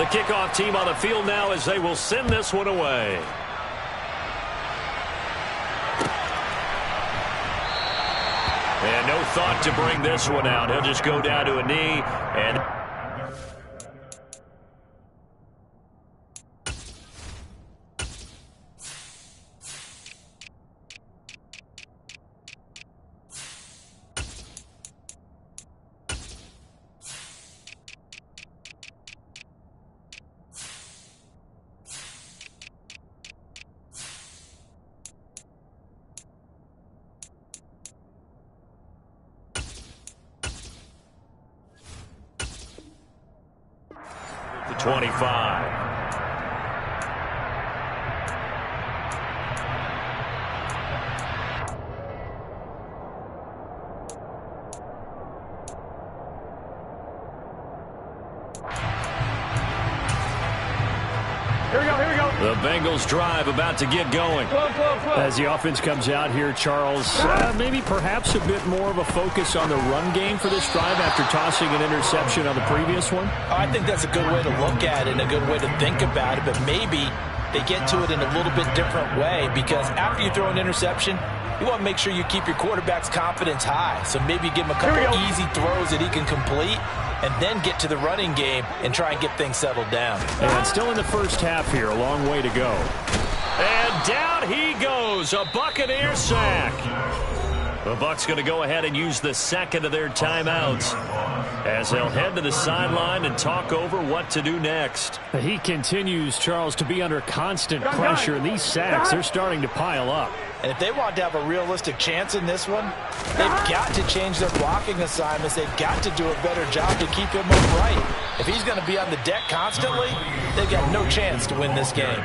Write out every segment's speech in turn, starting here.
The kickoff team on the field now as they will send this one away. And no thought to bring this one out. He'll just go down to a knee and... the 25. The Bengals drive about to get going. As the offense comes out here, Charles, maybe perhaps a bit more of a focus on the run game for this drive after tossing an interception on the previous one? I think that's a good way to look at it and a good way to think about it, but maybe they get to it in a little bit different way, because after you throw an interception, you want to make sure you keep your quarterback's confidence high. So maybe give him a couple easy throws that he can complete, and then get to the running game and try and get things settled down. And still in the first half here, a long way to go. And down he goes, a Buccaneer sack. The Bucs going to go ahead and use the second of their timeouts as they'll head to the sideline and talk over what to do next. He continues, Charles, to be under constant pressure, and these sacks, they're starting to pile up. And if they want to have a realistic chance in this one, they've got to change their blocking assignments. They've got to do a better job to keep him upright. If he's going to be on the deck constantly, they've got no chance to win this game.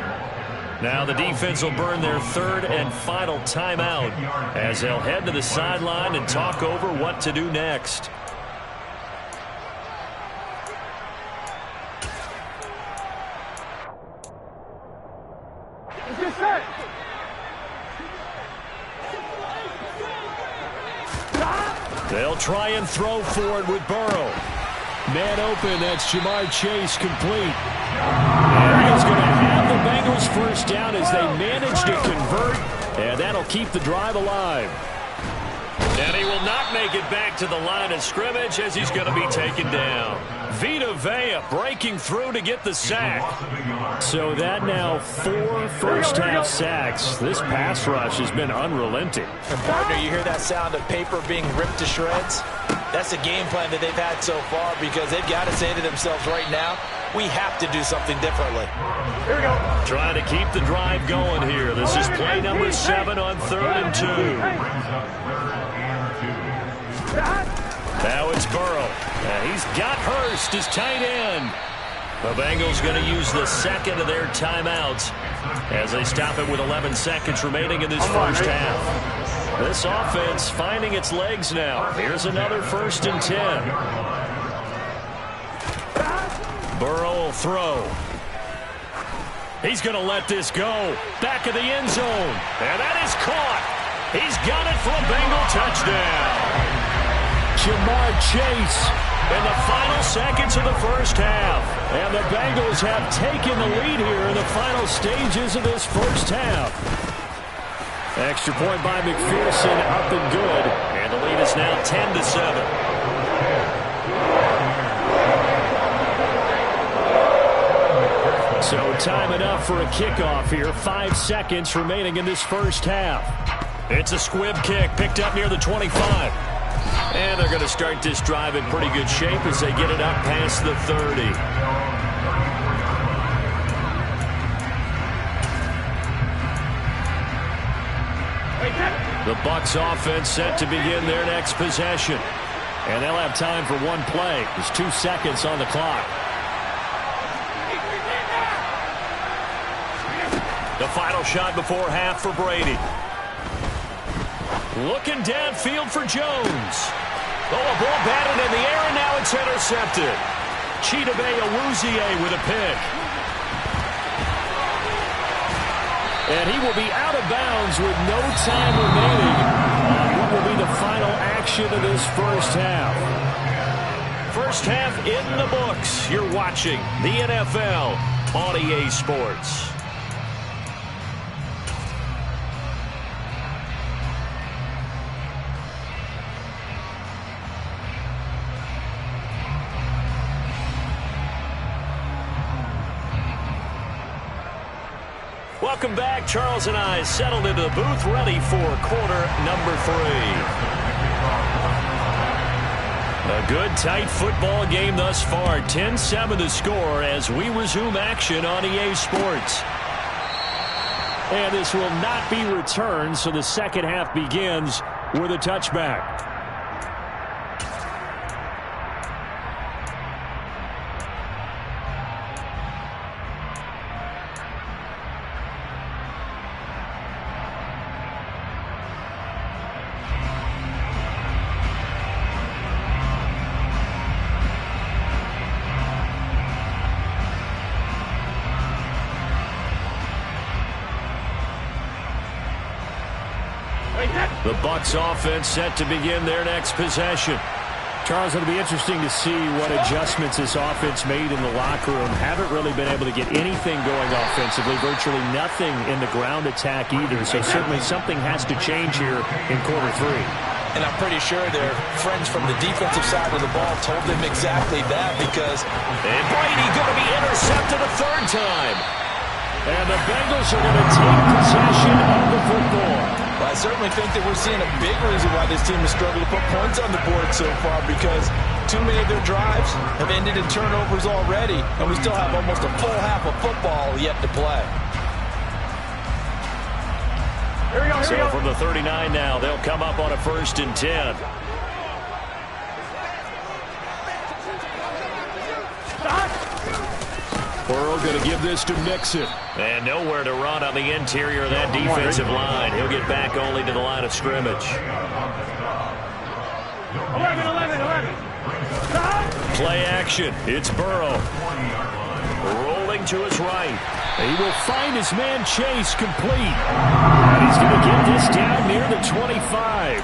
Now the defense will burn their third and final timeout as they'll head to the sideline and talk over what to do next. They'll try and throw for it with Burrow. Man open, that's Jamar Chase complete. And he's going to have the Bengals first down as they manage to convert, and that'll keep the drive alive. And he will not make it back to the line of scrimmage as he's going to be taken down. Vita Vea breaking through to get the sack. So that now 4 first-half sacks. This pass rush has been unrelenting. And partner, you hear that sound of paper being ripped to shreds? That's the game plan that they've had so far, because they've got to say to themselves right now, we have to do something differently. Here we go. Trying to keep the drive going here. This is play number 7 on 3rd and 2. Now it's Burrow. He's got Hurst, his tight end. The Bengals going to use the second of their timeouts as they stop it with 11 seconds remaining in this first half. This offense finding its legs now. Here's another 1st and 10. Burrow will throw. He's going to let this go. Back of the end zone. And that is caught. He's got it for a Bengal touchdown. Jamar Chase in the final seconds of the first half. And the Bengals have taken the lead here in the final stages of this first half. Extra point by McPherson, up and good. And the lead is now 10-7. So time enough for a kickoff here. 5 seconds remaining in this first half. It's a squib kick picked up near the 25. And they're going to start this drive in pretty good shape as they get it up past the 30. The Bucs offense set to begin their next possession. And they'll have time for one play. There's 2 seconds on the clock. The final shot before half for Brady. Looking downfield for Jones. Oh, a ball batted in the air, and now it's intercepted. Chidobe Awuzie with a pick. And he will be out of bounds with no time remaining on what will be the final action of this first half. First half in the books. You're watching the NFL on EA Sports. Welcome back. Charles and I settled into the booth, ready for quarter number 3. A good, tight football game thus far. 10-7 the score as we resume action on EA Sports. And this will not be returned, so the second half begins with a touchback. The BUCS offense set to begin their next possession. Charles, it'll be interesting to see what adjustments this offense made in the locker room. Haven't really been able to get anything going offensively, virtually nothing in the ground attack either. So certainly something has to change here in quarter 3. And I'm pretty sure their friends from the defensive side of the ball told them exactly that because... And Brady going to be intercepted a third time. And the Bengals are going to take possession of the football. Well, I certainly think that we're seeing a big reason why this team has struggled to put points on the board so far because too many of their drives have ended in turnovers already, and we still have almost a full half of football yet to play. So from the 39 now, they'll come up on a 1st and 10. Burrow going to give this to Mixon. And nowhere to run on the interior of that defensive line. He'll get back only to the line of scrimmage. 11. Play action. It's Burrow. Rolling to his right. He will find his man Chase complete. And he's going to get this down near the 25.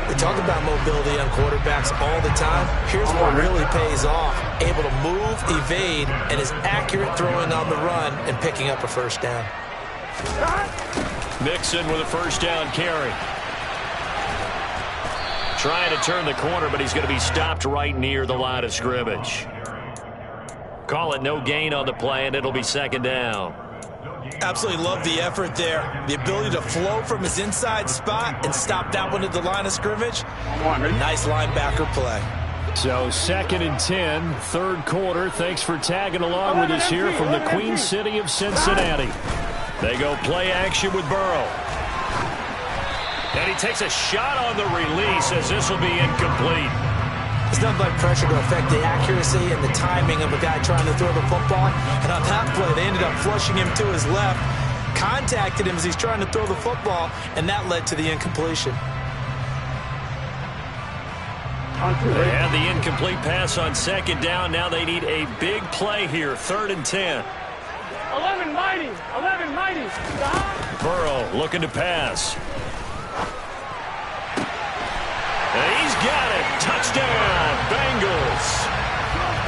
We talk about mobility on quarterbacks all the time. Here's what really pays off. Able to move, evade, and is accurate throwing on the run and picking up a first down. Mixon with a first down carry. Trying to turn the corner, but he's going to be stopped right near the line of scrimmage. Call it no gain on the play, and it'll be 2nd down. Absolutely love the effort there. The ability to flow from his inside spot and stop that one at the line of scrimmage. Nice linebacker play. So 2nd and 10, 3rd quarter. Thanks for tagging along with us here from the Queen City of Cincinnati. They go play action with Burrow. And he takes a shot on the release as this will be incomplete. It's nothing like pressure to affect the accuracy and the timing of a guy trying to throw the football. And on that play, they ended up flushing him to his left, contacted him as he's trying to throw the football, and that led to the incompletion. They had the incomplete pass on 2nd down. Now they need a big play here, 3rd and 10. 11 mighty. Burrow looking to pass. And he's got it. Touchdown, Bengals.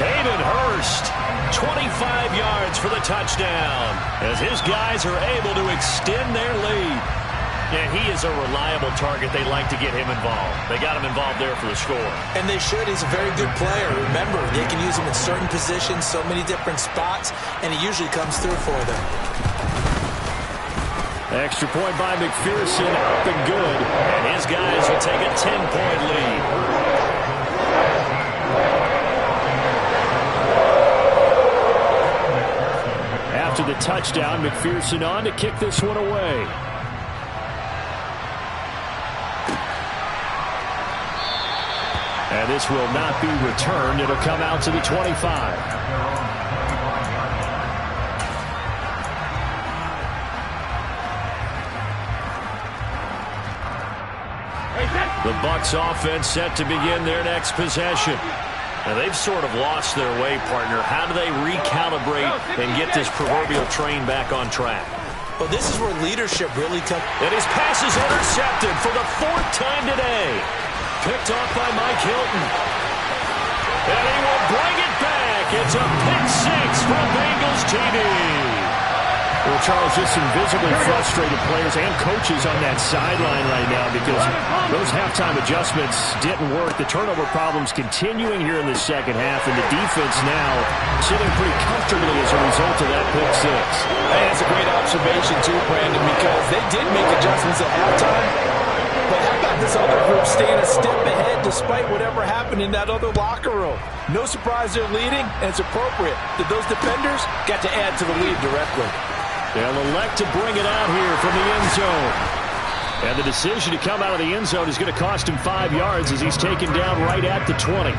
Hayden Hurst, 25 yards for the touchdown as his guys are able to extend their lead. And he is a reliable target. They like to get him involved. They got him involved there for the score. And they should. He's a very good player. Remember, they can use him in certain positions, so many different spots, and he usually comes through for them. Extra point by McPherson, up and good. And his guys will take a 10-point lead. After the touchdown, McPherson on to kick this one away. And this will not be returned. It'll come out to the 25. The BUCS offense set to begin their next possession. Now they've sort of lost their way, partner. How do they recalibrate and get this proverbial train back on track? Well, this is where leadership really comes. And his pass is intercepted for the 4th time today. Picked off by Mike Hilton. And he will bring it back. It's a pick six for Bengals TD. Well, Charles, just some visibly frustrated players and coaches on that sideline right now because those halftime adjustments didn't work. The turnover problems continuing here in the second half, and the defense now sitting pretty comfortably as a result of that pick six. Hey, that's a great observation, too, Brandon, because they did make adjustments at halftime. But how about this other group staying a step ahead despite whatever happened in that other locker room? No surprise they're leading, and it's appropriate that those defenders got to add to the lead directly. They'll elect to bring it out here from the end zone. And the decision to come out of the end zone is going to cost him 5 yards as he's taken down right at the 20.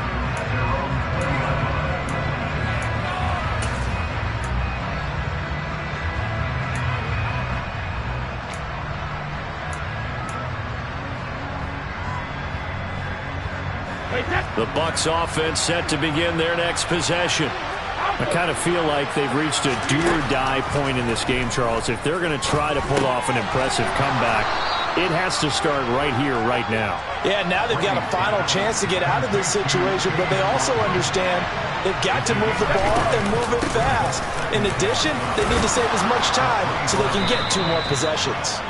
The BUCS offense set to begin their next possession. I kind of feel like they've reached a do-or-die point in this game, Charles. If they're going to try to pull off an impressive comeback, it has to start right here, right now. Yeah, now they've got a final chance to get out of this situation, but they also understand they've got to move the ball and move it fast. In addition, they need to save as much time so they can get 2 more possessions.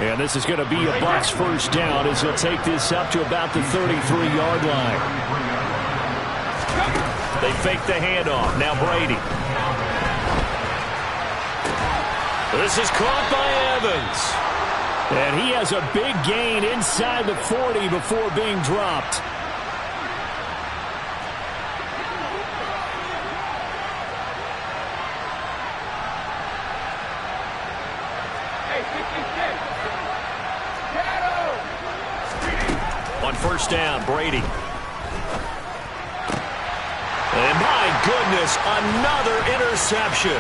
And this is going to be a BUCS first down as he'll take this up to about the 33-yard line. They fake the handoff. Now Brady. This is caught by Evans. And he has a big gain inside the 40 before being dropped. On first down, Brady. And my goodness, another interception.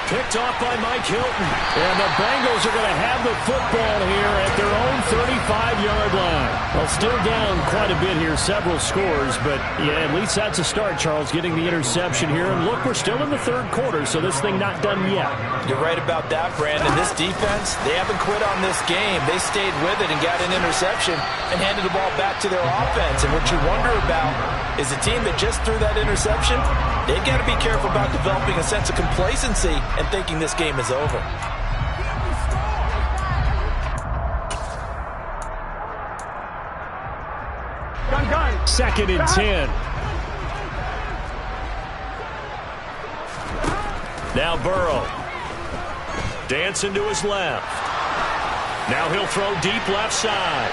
Picked off by Mike Hilton. And the Bengals are going to have the football here at their own 35-yard line. Well, still down quite a bit here, several scores, but yeah, at least that's a start, Charles, getting the interception here. And look, we're still in the third quarter, so this thing not done yet. You're right about that, Brandon. This defense, they haven't quit on this game. They stayed with it and got an interception and handed the ball back to their offense. And what you wonder about is a team that just threw that interception, they've got to be careful about developing a sense of complacency and thinking this game is over. Second and 10. Now Burrow. Dancing to his left. Now he'll throw deep left side.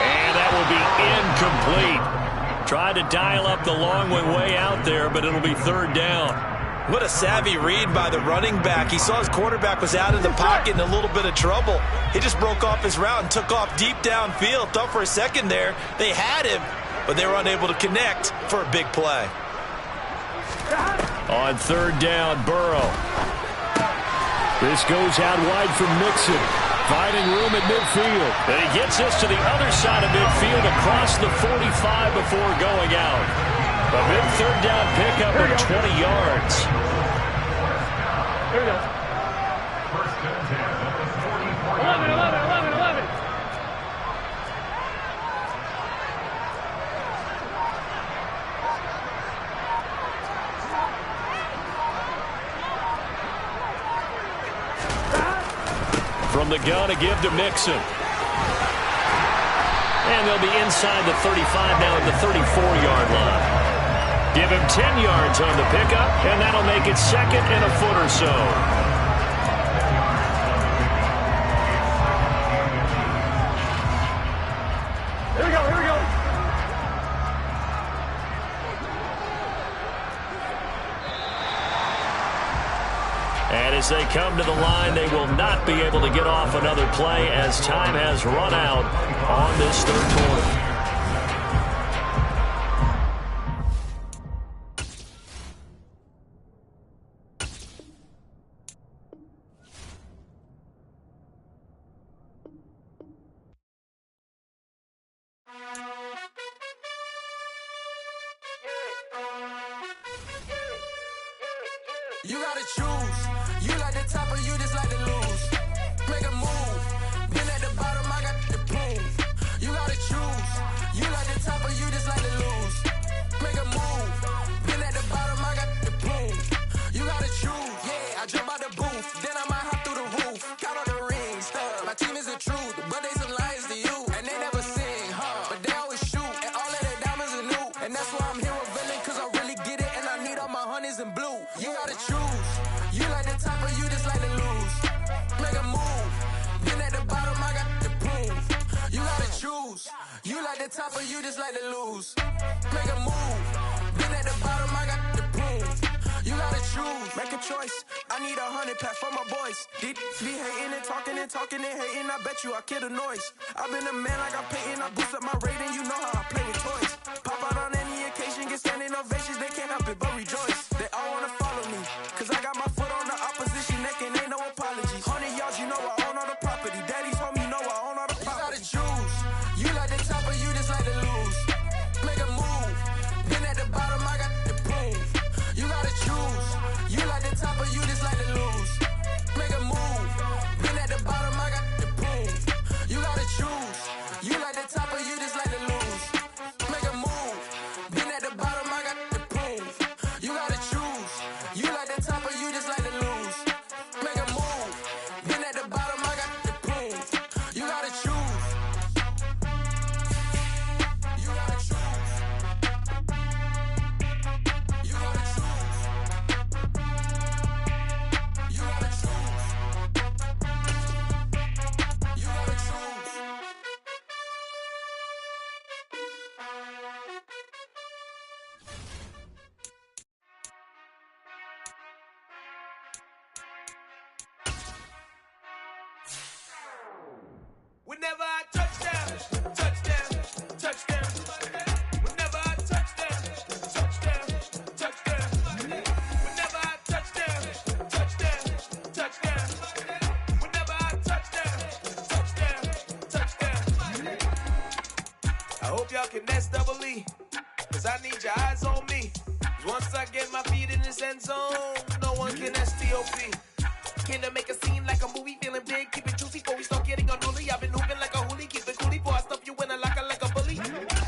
And that will be incomplete. Tried to dial up the long one way out there, but it'll be third down. What a savvy read by the running back. He saw his quarterback was out of the pocket in a little bit of trouble. He just broke off his route and took off deep downfield. Thought for a second there they had him, but they were unable to connect for a big play. On third down, Burrow. This goes out wide from Mixon. Finding room at midfield. And he gets this to the other side of midfield across the 45 before going out. A big third down pickup of 20 yards. Here we go. 11. From the gun, a give to Mixon. And they'll be inside the 35 now at the 34-yard line. Give him 10 yards on the pickup, and that'll make it second and a foot or so. Here we go. And as they come to the line, they will not be able to get off another play as time has run out on this third quarter. You gotta choose. You like the top or you just like to lose. Make a move. Been at the bottom, I got the proof. You gotta choose. You like the top or you just like to lose. Make a move. You like the top or you just like to lose? Make a move. Been at the bottom, I got the prove. You gotta choose, make a choice. I need 100 pack for my boys. Be hating and talking and talking and hating. I bet you I kill the noise. I've been a man like I'm Peyton. I boost up my rating. You know how I play with toys. Pop out on any occasion, get standing ovations. They can't help it but rejoice. They all wanna follow me, cause I got my foot on the opposition neck and ain't no apologies. 100 yards, you know I own all the property. Daddy's home, you know I own all the property. You gotta choose. You like the top or you just like to lose? Make a move. Been at the bottom, I got the prove. You gotta choose. You like the top or you just like to lose? Make a move. Been at the bottom, I got the prove. You gotta choose. You like the top or you just like to lose? Make a move. Been at the bottom, I got the prove. You gotta choose. You like the top or you just like to lose? Make a move. Been at the bottom, I got the prove. You gotta choose. You gotta choose. You gotta choose. You gotta choose. You gotta choose. Whenever I touchdown, touchdown, touchdown. Whenever I touchdown, touchdown, touchdown. Whenever I touchdown, touchdown, touchdown. Whenever I touchdown, touchdown, touchdown. I hope y'all can S-double-E, cause I need your eyes on me. 'Cause once I get my feet in this end zone, no one can S-T-O-P. Came to make a scene like a movie, feeling big, keep it juicy before we start getting unruly. I've been hooping like a hoolie, keep it coolie before I stuff you in a locker like a bully.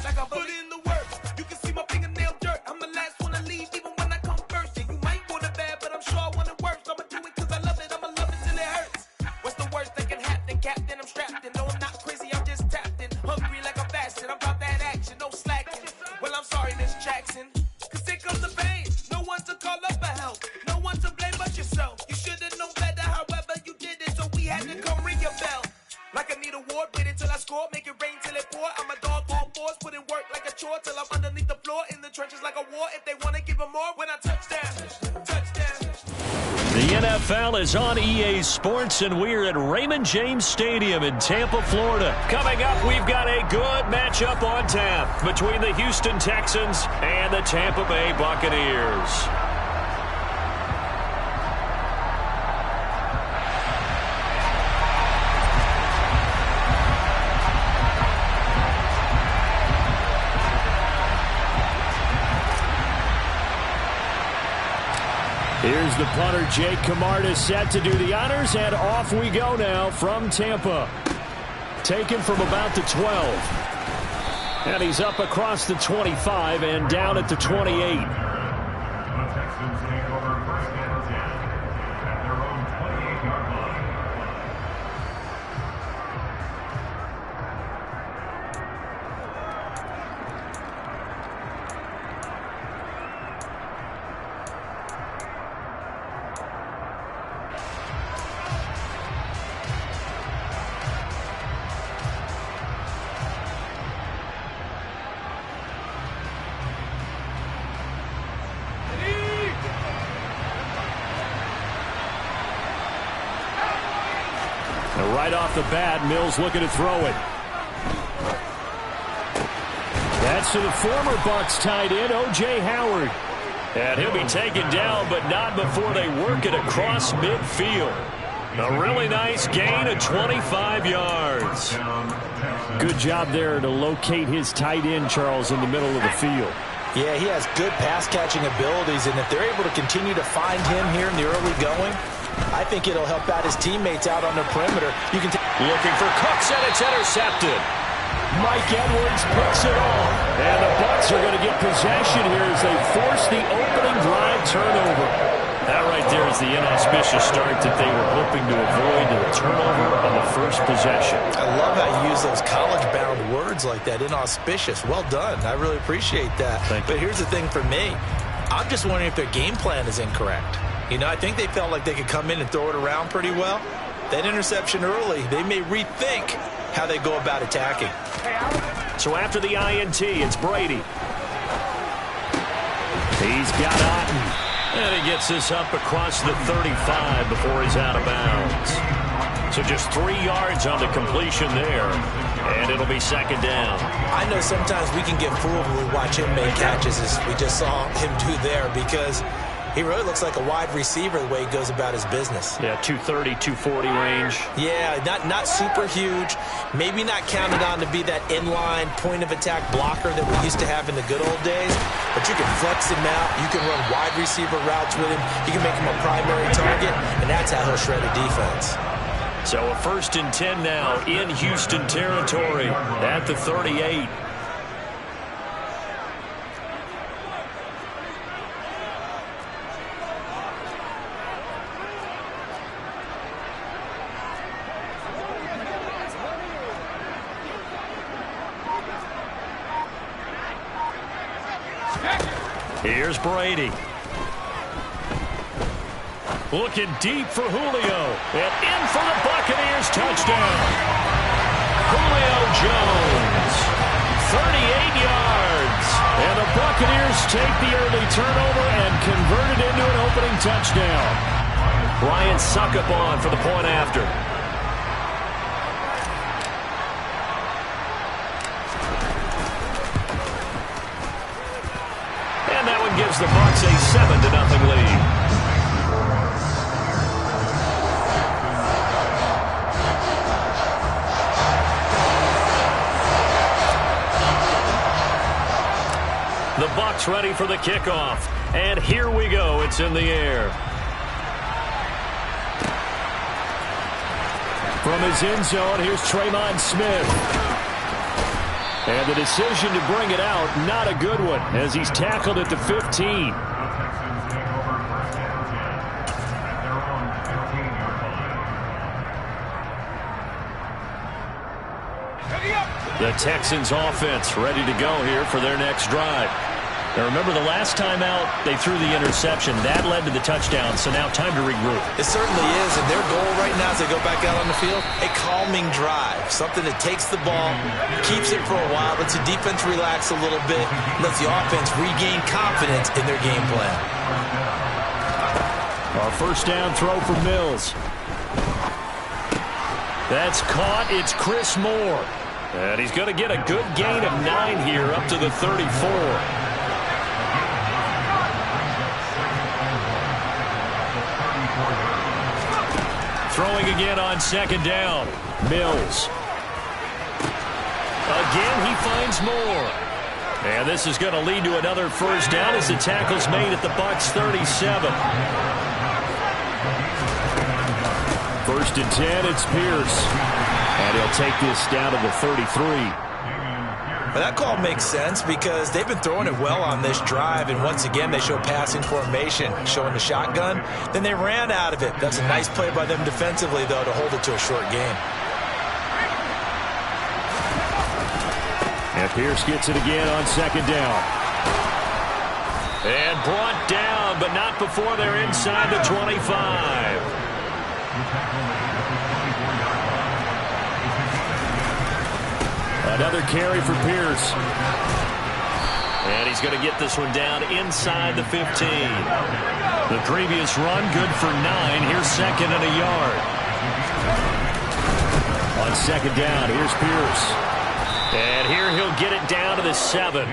Like a bully. Put in the work, you can see my fingernail dirt. I'm the last one to leave, even when I come first. Yeah, you might want it bad, but I'm sure I want it worse. I'ma do it cause I love it, I'ma love it till it hurts. What's the worst that can happen, Captain? I'm strapped in, no I'm not crazy, I'm just tapped in. Hungry like I'm fasting, I'm about that action, no slacking. Well, I'm sorry, Miss Jackson, cause here comes the pain. No one to call up for help, no one to blame but yourself. You should've known better, however you did it, so we had to come ring your bell. Like I need a ward, wait until I score, make it rain till it pour. I'm a dog, all fours, put in work like a chore till I'm underneath the floor, in the trenches like a war. If they wanna give them more, when I touchdown, touchdown. The NFL is on EA Sports, and we're at Raymond James Stadium in Tampa, Florida. Coming up, we've got a good matchup on tap between the Houston Texans and the Tampa Bay Buccaneers. Here's the punter, Jake Camarda, set to do the honors, and off we go now from Tampa. Taken from about the 12. And he's up across the 25 and down at the 28. Right off the bat, Mills looking to throw it. That's to the former Bucs tight end, O.J. Howard. And he'll be taken down, but not before they work it across midfield. A really nice gain of 25 yards. Good job there to locate his tight end, Charles, in the middle of the field. Yeah, he has good pass-catching abilities, and if they're able to continue to find him here in the early going, I think it'll help out his teammates out on the perimeter. You can looking for Cooks, and it's intercepted. Mike Edwards picks it off. And the Bucs are going to get possession here as they force the opening drive turnover. That right there is the inauspicious start that they were hoping to avoid, the turnover on the first possession. I love how you use those college-bound words like that, inauspicious. Well done. I really appreciate that. But here's the thing for me. I'm just wondering if their game plan is incorrect. You know, I think they felt like they could come in and throw it around pretty well. That interception early, they may rethink how they go about attacking. So after the INT, it's Brady. He's got Otten. And he gets this up across the 35 before he's out of bounds. So just 3 yards on the completion there. And it'll be second down. I know sometimes we can get fooled when we watch him make catches, as we just saw him do there, because he really looks like a wide receiver the way he goes about his business. Yeah, 230, 240 range. Yeah, not super huge. Maybe not counted on to be that inline point-of-attack blocker that we used to have in the good old days. But you can flex him out. You can run wide receiver routes with him. You can make him a primary target, and that's how he'll shred a defense. So a 1st and 10 now in Houston territory at the 38. Here's Brady. Looking deep for Julio. And in for the Buccaneers touchdown. Julio Jones. 38 yards. And the Buccaneers take the early turnover and convert it into an opening touchdown. Ryan Suckup on for the point after. And that one gives the Bucs a 7-0 lead. The Bucs ready for the kickoff. And here we go. It's in the air. From his end zone, here's Tremon Smith. And the decision to bring it out, not a good one, as he's tackled at the 15. The Texans offense ready to go here for their next drive. Now remember, the last time out, they threw the interception. That led to the touchdown, so now time to regroup. It certainly is, and their goal right now as they go back out on the field, a calming drive. Something that takes the ball, keeps it for a while, lets the defense relax a little bit, lets the offense regain confidence in their game plan. Our first down throw for Mills. That's caught. It's Chris Moore. And he's going to get a good gain of 9 here up to the 34. Throwing again on second down. Mills. Again, he finds Moore. And this is going to lead to another first down as the tackle's made at the Bucs 37. 1st and 10, it's Pierce. And he'll take this down to the 33. Well, that call makes sense because they've been throwing it well on this drive, and once again they show passing formation, showing the shotgun. Then they ran out of it. That's a nice play by them defensively, though, to hold it to a short game. And Pierce gets it again on second down. And brought down, but not before they're inside the 25. Another carry for Pierce. And he's going to get this one down inside the 15. The previous run, good for 9. Here's second and a yard. On second down, here's Pierce. And here he'll get it down to the 7.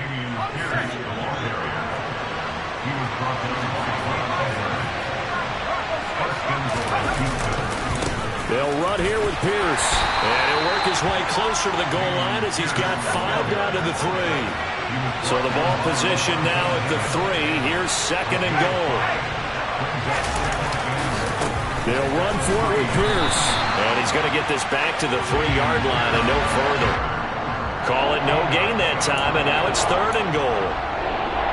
They'll run here with Pierce. And he'll work his way closer to the goal line as he's got 5 down to the 3. So the ball position now at the 3. Here's second and goal. They'll run for it with Pierce. And he's going to get this back to the 3-yard line and no further. Call it no gain that time, and now it's 3rd and goal.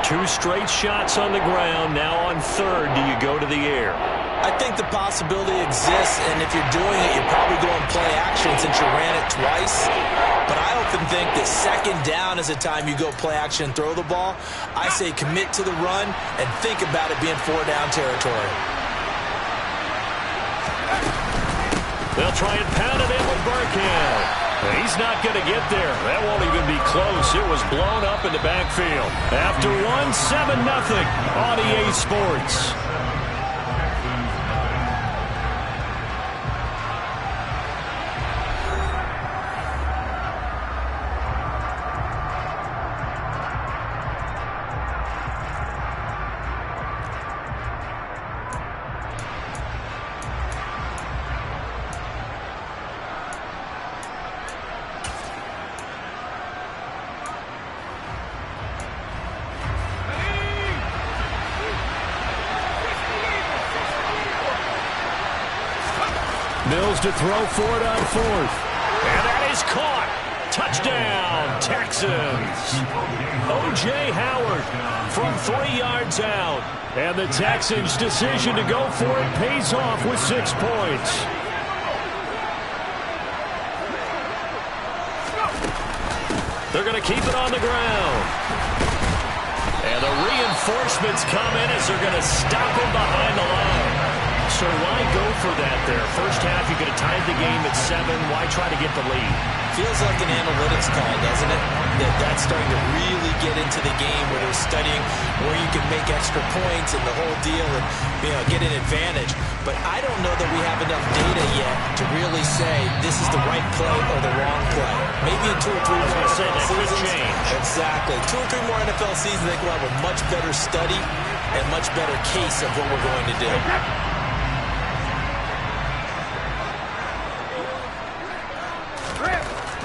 2 straight shots on the ground. Now on 3rd, do you go to the air? I think the possibility exists, and if you're doing it, you're probably going play action since you ran it twice. But I often think that second down is the time you go play action and throw the ball. I say commit to the run and think about it being 4-down territory. They'll try and pound it in with Burkhead. He's not going to get there. That won't even be close. It was blown up in the backfield. After one, 7-0 on EA Sports. Mills to throw for it on fourth. And that is caught. Touchdown, Texans. O.J. Howard from 3 yards out. And the Texans' decision to go for it pays off with 6 points. They're going to keep it on the ground. And the reinforcements come in as they're going to stop him behind the line. So why go for that there? First half, you could have tied the game at 7. Why try to get the lead? Feels like an analytics call, doesn't it? That's starting to really get into the game where they're studying where you can make extra points and the whole deal and get an advantage. But I don't know that we have enough data yet to really say this is the right play or the wrong play. Maybe in 2 or 3 more NFL seasons. Exactly. 2 or 3 more NFL seasons, I think we'll have a much better study and much better case of what we're going to do.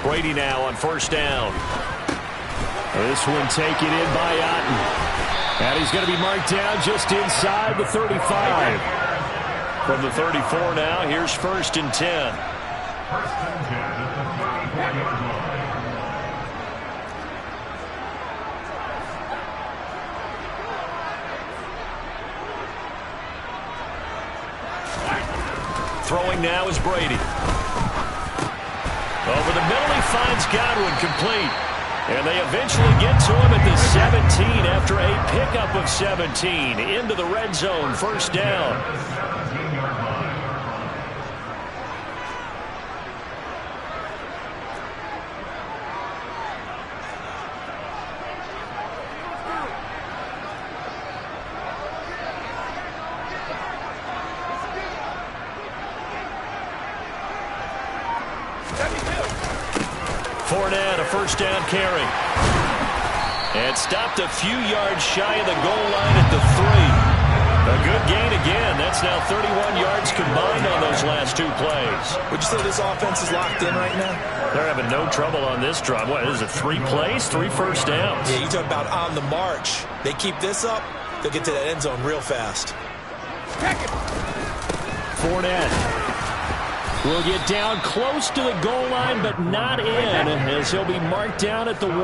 Brady now on first down. This one taken in by Otten. And he's going to be marked down just inside the 35. From the 34 now, here's 1st and 10. Throwing now is Brady. Over the middle, he finds Godwin complete. And they eventually get to him at the 17 after a pickup of 17. Into the red zone, first down. Fournette, a first down carry. And stopped a few yards shy of the goal line at the 3. A good gain again. That's now 31 yards combined on those last 2 plays. Would you say this offense is locked in right now? They're having no trouble on this drive. What is it, 3 plays, 3 first downs? Yeah, you talk about on the march. They keep this up, they'll get to that end zone real fast. Fournette will get down close to the goal line, but not in, as he'll be marked down at the 1.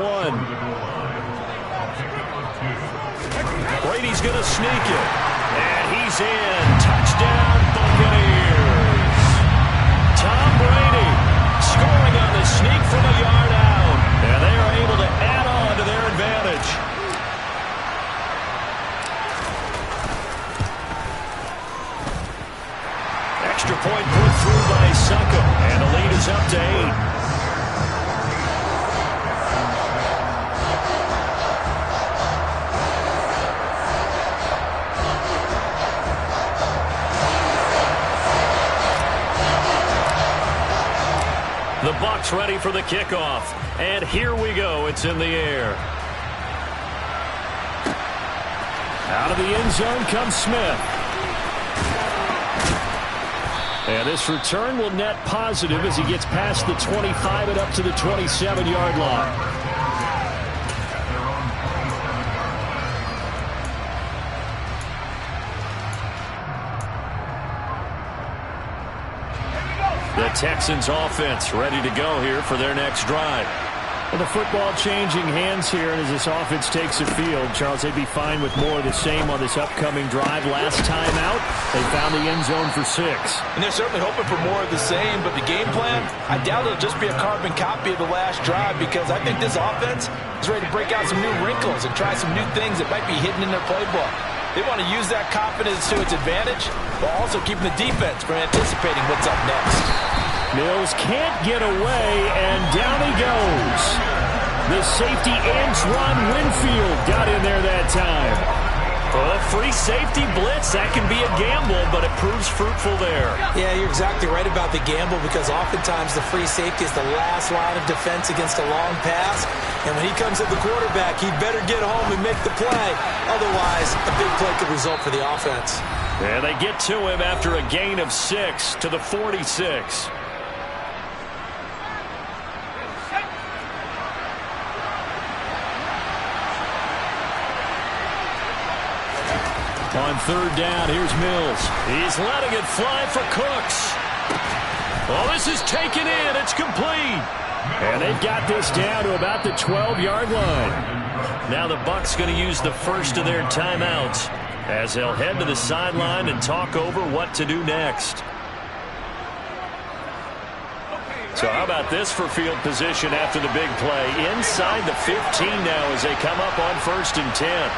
Brady's going to sneak it, and he's in. Touchdown, Buccaneers. Tom Brady scoring on the sneak from a yard out, and they are able to add on to their advantage. Extra point put through by Succo, and the lead is up to 8. The Bucs ready for the kickoff, and here we go. It's in the air. Out of the end zone comes Smith. And this return will net positive as he gets past the 25 and up to the 27-yard line. The Texans offense ready to go here for their next drive. And the football changing hands here, and as this offense takes the field, Charles, they'd be fine with more of the same on this upcoming drive. Last time out, they found the end zone for 6. And they're certainly hoping for more of the same, but the game plan, I doubt it'll just be a carbon copy of the last drive, because I think this offense is ready to break out some new wrinkles and try some new things that might be hidden in their playbook. They want to use that confidence to its advantage, while also keeping the defense from anticipating what's up next. Mills can't get away, and down he goes. The safety Antoine Winfield got in there that time. A free safety blitz, that can be a gamble, but it proves fruitful there. Yeah, you're exactly right about the gamble, because oftentimes the free safety is the last line of defense against a long pass. And when he comes at the quarterback, he'd better get home and make the play. Otherwise, a big play could result for the offense. And they get to him after a gain of 6 to the 46. On third down, here's Mills. He's letting it fly for Cooks. Oh, this is taken in. It's complete. And they've got this down to about the 12-yard line. Now the Bucs going to use the first of their timeouts as they'll head to the sideline and talk over what to do next. So how about this for field position after the big play? Inside the 15 now as they come up on 1st and 10.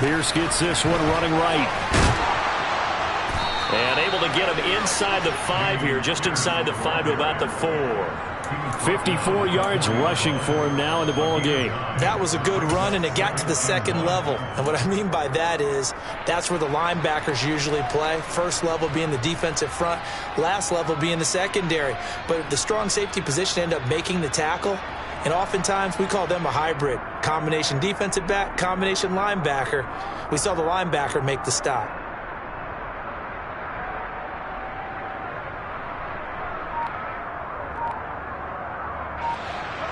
Pierce gets this one running right. And able to get him inside the 5 here, just inside the 5 to about the 4. 54 yards rushing for him now in the ball game. That was a good run, and it got to the second level. And what I mean by that is that's where the linebackers usually play. First level being the defensive front, last level being the secondary. But the strong safety position ended up making the tackle. And oftentimes we call them a hybrid. Combination defensive back, combination linebacker. We saw the linebacker make the stop.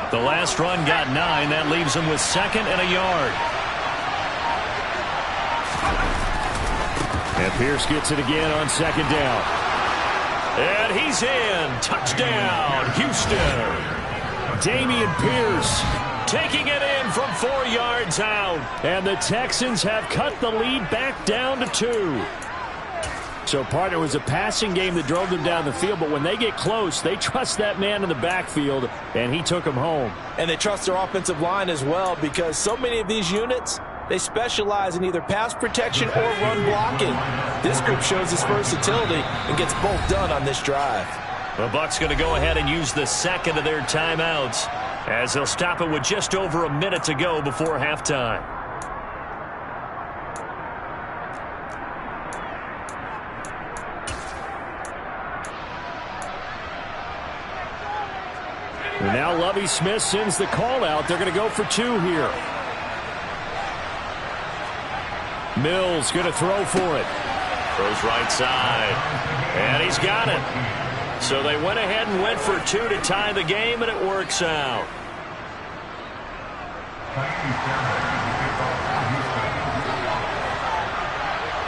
The last run got 9. That leaves him with 2nd and a yard. And Pierce gets it again on 2nd down. And he's in. Touchdown, Houston. Damian Pierce taking it in from 4 yards out. And the Texans have cut the lead back down to 2. So, partner, it was a passing game that drove them down the field, but when they get close, they trust that man in the backfield, and he took them home. And they trust their offensive line as well, because so many of these units, they specialize in either pass protection or run blocking. This group shows its versatility and gets both done on this drive. The Bucs going to go ahead and use the 2nd of their timeouts as they'll stop it with just over a minute to go before halftime. And now Lovie Smith sends the call out. They're going to go for 2 here. Mills going to throw for it. Throws right side. And he's got it. So they went ahead and went for 2 to tie the game, and it works out.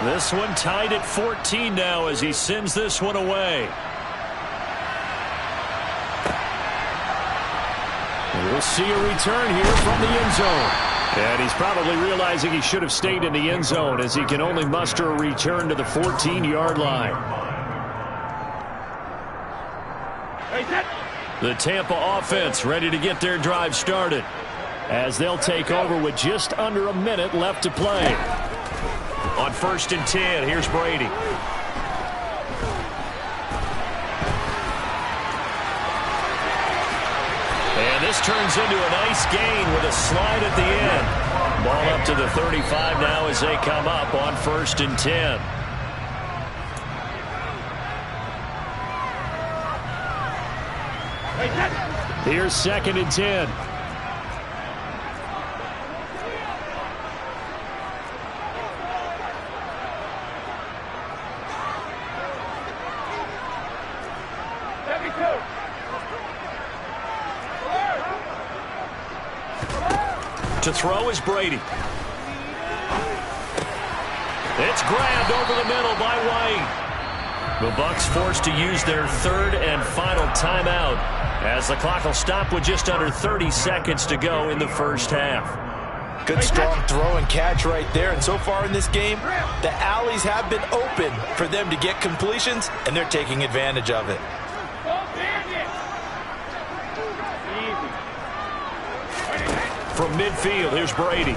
This one tied at 14 now as he sends this one away. We'll see a return here from the end zone. And he's probably realizing he should have stayed in the end zone as he can only muster a return to the 14-yard line. The Tampa offense ready to get their drive started as they'll take over with just under a minute left to play. On 1st and 10, here's Brady. And this turns into a nice gain with a slide at the end. Ball up to the 35 now as they come up on 1st and 10. Here's 2nd and 10. To throw is Brady. It's grabbed over the middle by White. The Bucs forced to use their 3rd and final timeout as the clock will stop with just under 30 seconds to go in the first half. Good strong throw and catch right there. And so far in this game, the alleys have been open for them to get completions, and they're taking advantage of it. From midfield, here's Brady.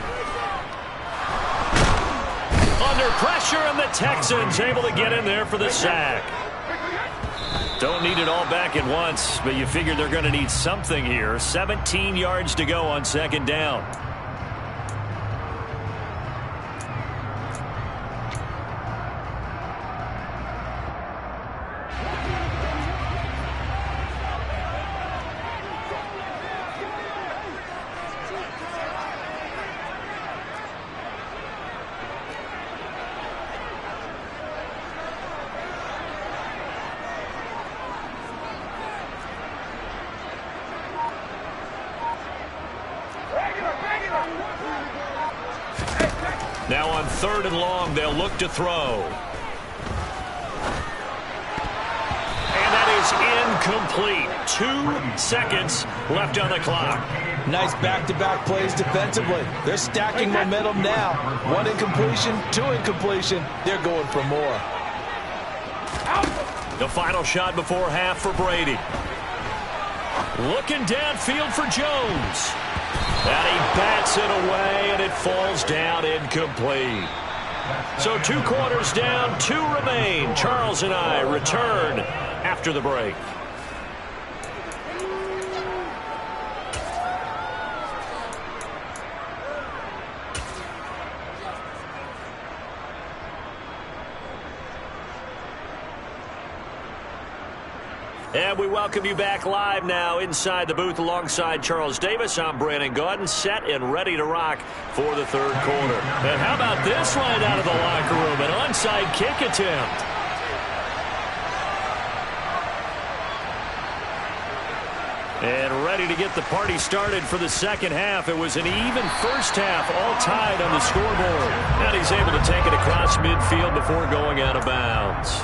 Under pressure, and the Texans able to get in there for the sack. Don't need it all back at once, but you figure they're going to need something here. 17 yards to go on second down. Now on 3rd and long, they'll look to throw. And that is incomplete. 2 seconds left on the clock. Nice back-to-back plays defensively. They're stacking momentum now. 1 incompletion, 2 incompletion. They're going for more. The final shot before half for Brady. Looking downfield for Jones. And he bats it away, and it falls down incomplete. So 2 quarters down, 2 remain. Charles and I return after the break. And we welcome you back live now inside the booth alongside Charles Davis. I'm Brandon Gaudin, set and ready to rock for the 3rd quarter. And how about this right out of the locker room? An onside kick attempt. And ready to get the party started for the second half. It was an even first half, all tied on the scoreboard. And he's able to take it across midfield before going out of bounds.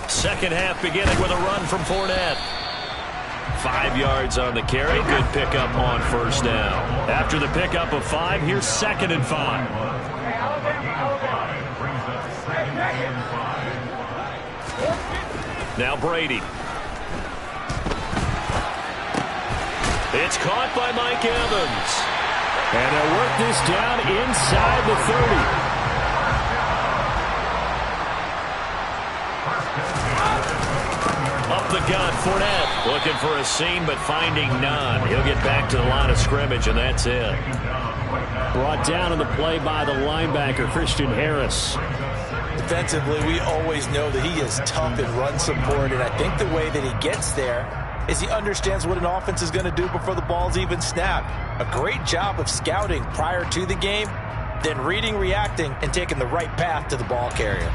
Second half beginning with a run from Fournette. 5 yards on the carry. Good pickup on first down. After the pickup of 5, here's 2nd and 5. Now Brady. It's caught by Mike Evans. And they'll work this down inside the 30. Up the gun, Fournette looking for a seam but finding none. He'll get back to the line of scrimmage, and that's it. Brought down on the play by the linebacker, Christian Harris. Defensively, we always know that he is tough in run support, and I think the way that he gets there is he understands what an offense is going to do before the ball's even snapped. A great job of scouting prior to the game, then reading, reacting, and taking the right path to the ball carrier.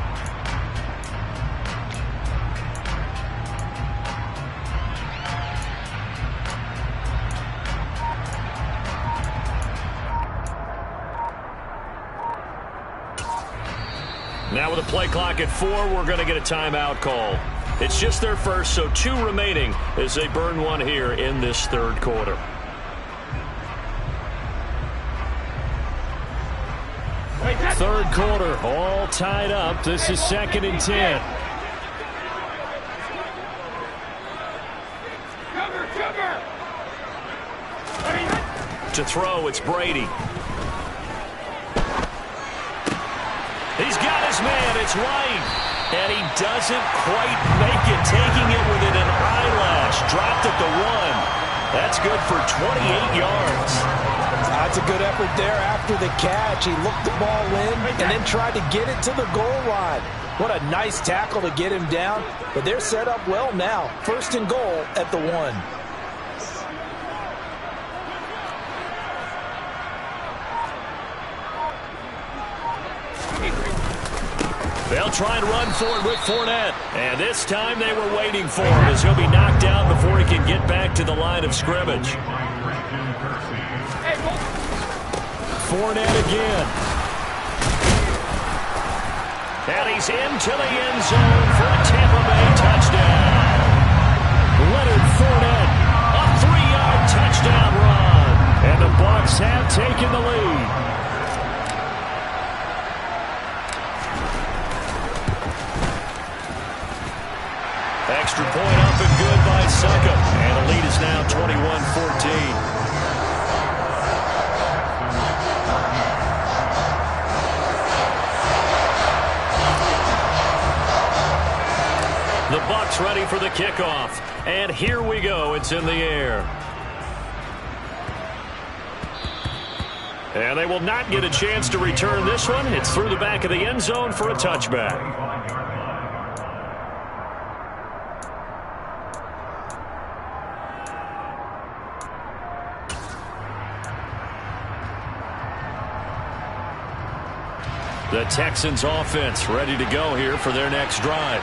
Now with a play clock at 4, we're going to get a timeout call. It's just their first, so 2 remaining as they burn 1 here in this 3rd quarter. Third quarter, all tied up. This is 2nd and 10. To throw, it's Brady. He's got his man. It's White. And he doesn't quite make it, taking it within an eyelash. Dropped at the 1. That's good for 28 yards. That's a good effort there after the catch. He looked the ball in and then tried to get it to the goal line. What a nice tackle to get him down. But they're set up well now. 1st and goal at the 1. They'll try and run for it with Fournette. And this time they were waiting for him as he'll be knocked down before he can get back to the line of scrimmage. Fournette again. And he's into the end zone for a Tampa Bay touchdown. Leonard Fournette. A 3-yard touchdown run. And the Bucs have taken the lead. Extra point up and good by Suckup. And the lead is now 21-14. The Bucks ready for the kickoff. And here we go. It's in the air. And they will not get a chance to return this one. It's through the back of the end zone for a touchback. The Texans offense ready to go here for their next drive.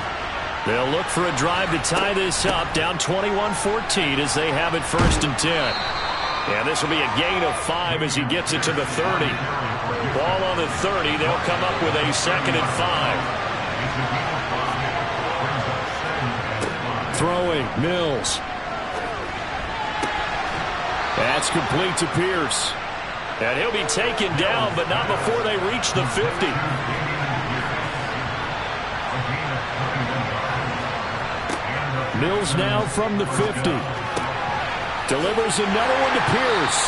They'll look for a drive to tie this up, down 21-14 as they have it 1st and 10. And this will be a gain of 5 as he gets it to the 30. Ball on the 30. They'll come up with a 2nd and 5. Throwing, Mills. That's complete to Pierce. And he'll be taken down, but not before they reach the 50. Mills now from the 50. Delivers another one to Pierce.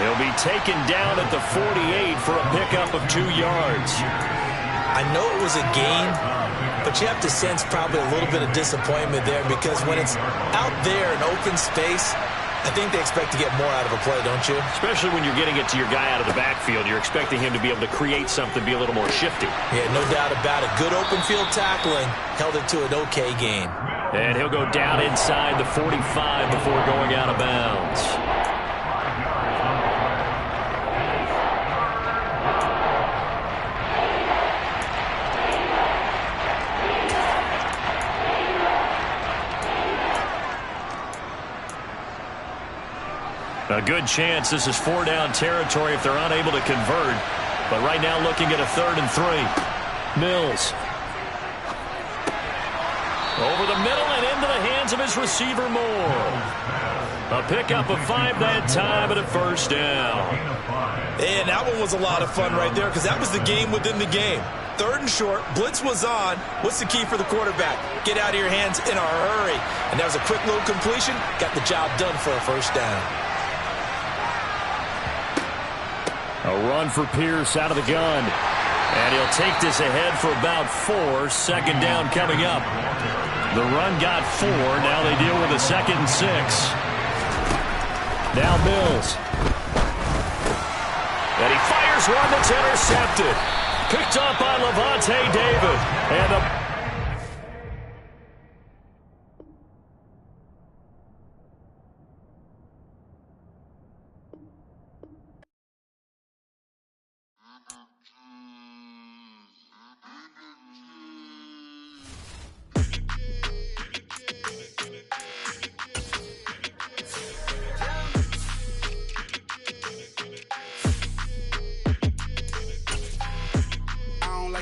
He'll be taken down at the 48 for a pickup of 2 yards. I know it was a gain, but you have to sense probably a little bit of disappointment there because when it's out there in open space, I think they expect to get more out of a play, don't you? Especially when you're getting it to your guy out of the backfield. You're expecting him to be able to create something, be a little more shifty. Yeah, no doubt about it. Good open field tackling. Held it to an okay gain. And he'll go down inside the 45 before going out of bounds. A good chance this is 4-down territory if they're unable to convert. But right now looking at a 3rd and 3. Mills. Over the middle and into the hands of his receiver Moore. A pickup of 5 that time and a 1st down. And that one was a lot of fun right there because that was the game within the game. 3rd and short, blitz was on. What's the key for the quarterback? Get out of your hands in a hurry. And that was a quick little completion. Got the job done for a 1st down. A run for Pierce out of the gun. And he'll take this ahead for about 4. 2nd down coming up. The run got 4. Now they deal with a 2nd and 6. Now Mills. And he fires one that's intercepted. Picked up by Levante David. And the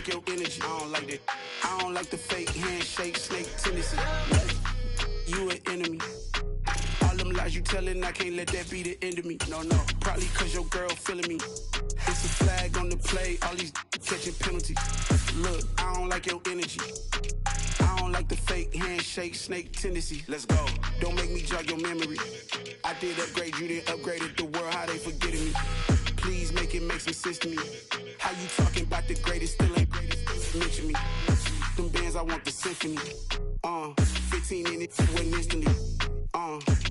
Your energy, I don't like that. I don't like the fake handshake, snake tendency. You an enemy. All them lies you telling, I can't let that be the end of me. No, probably cause your girl feeling me. It's a flag on the play, all these catching penalties. Look, I don't like your energy. I don't like the fake handshake, snake tendency. Let's go. Don't make me jog your memory. I did upgrade, you didn't upgrade it. The world, how they forgetting me. Please make it make some sense to me. How you talking about the greatest, still ain't greatest. Mention me. Them bands, I want the symphony. 15 in it, wasn't instantly.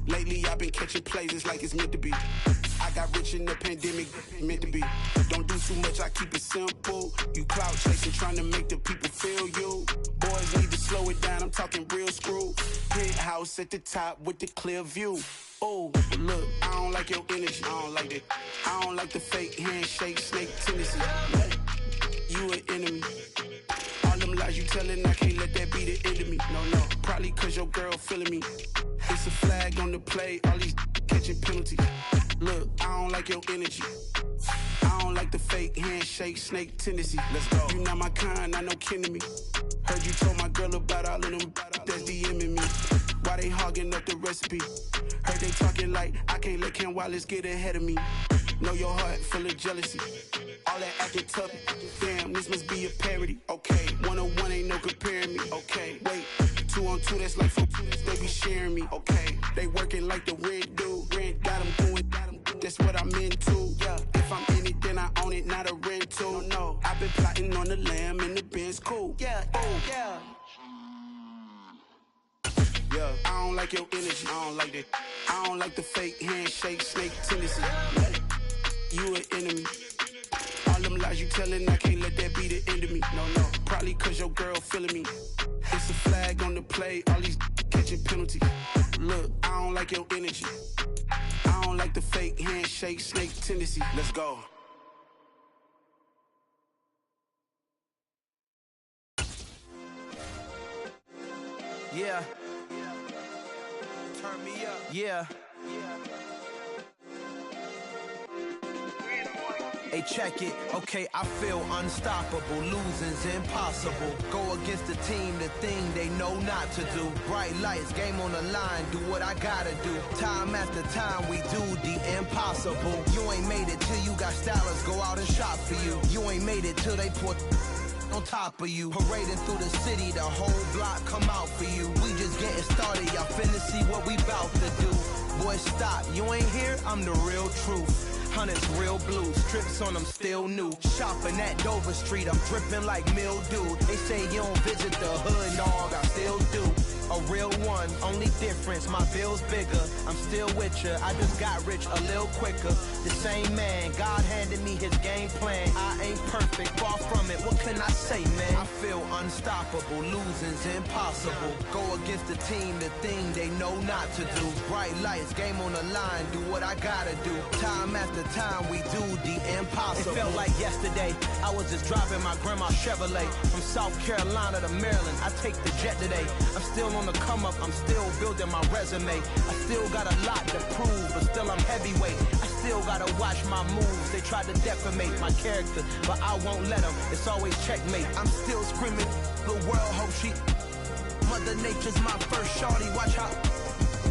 Lately I've been catching plays, it's like it's meant to be. I got rich in the pandemic, meant to be. Don't do too much, I keep it simple. You clout chasing, trying to make the people feel you. Boys need to slow it down, I'm talking real screw. Penthouse at the top with the clear view. Oh, look, I don't like your energy, I don't like that. I don't like the fake handshake, snake tendency. You an enemy. All them lies you telling, I can't let that be the end of me. No, probably cause your girl feeling me. It's a flag on the play, all these catching penalties. Look, I don't like your energy. I don't like the fake handshake, snake tendency. Let's go. You not my kind, I know kin to me. Heard you told my girl about all of them that's DMing me. Why they hogging up the recipe? Heard they talking like I can't let Ken Wallace get ahead of me. Know your heart full of jealousy. All that acting tough. Damn, this must be a parody. Okay, 101 ain't no comparing me. Okay, wait. 2-on-2, that's like for they be sharing me. Okay, they working like the rent do. Rent got them doing, that's what I'm into. Yeah, if I'm in it, then I own it, not a rental. No, I've been plotting on the lamb and the Benz cool. Yeah, oh, yeah. Yeah, I don't like your energy, I don't like that. I don't like the fake handshake, snake tendency. You an enemy. All them lies you telling, I can't let that be the end of me. No, probably cause your girl feeling me. It's a flag on the play, all these catching penalties. Look, I don't like your energy. I don't like the fake handshake, snake tendency. Let's go. Yeah. Turn me up. Yeah. Hey, check it. Okay, I feel unstoppable. Losing's impossible. Go against the team, the thing they know not to do. Bright lights, game on the line. Do what I gotta do. Time after time, we do the impossible. You ain't made it till you got stylers go out and shop for you. You ain't made it till they put on top of you. Parading through the city, the whole block come out for you. We just getting started, y'all finna see what we bout to do. Boy, stop, you ain't here, I'm the real truth. Hunters real blue, strips on them still new. Shopping at Dover Street, I'm dripping like mildew. They say you don't visit the hood, dog, I still do. A real one, only difference, my bill's bigger. I'm still with ya, I just got rich a little quicker. The same man, God handed me his game plan. I ain't perfect, far from it, what can I say, man? I feel unstoppable, losing's impossible. Go against the team, the thing they know not to do. Bright lights, game on the line, do what I gotta do. Time after time, we do the impossible. It felt like yesterday, I was just driving my grandma's Chevrolet. From South Carolina to Maryland, I take the jet today. I'm still on the come up, I'm still building my resume. I still got a lot to prove, but still I'm heavyweight. I still gotta watch my moves. They try to defamate my character, but I won't let them. It's always checkmate. I'm still screaming, the world hope she. Mother Nature's my first shorty, watch how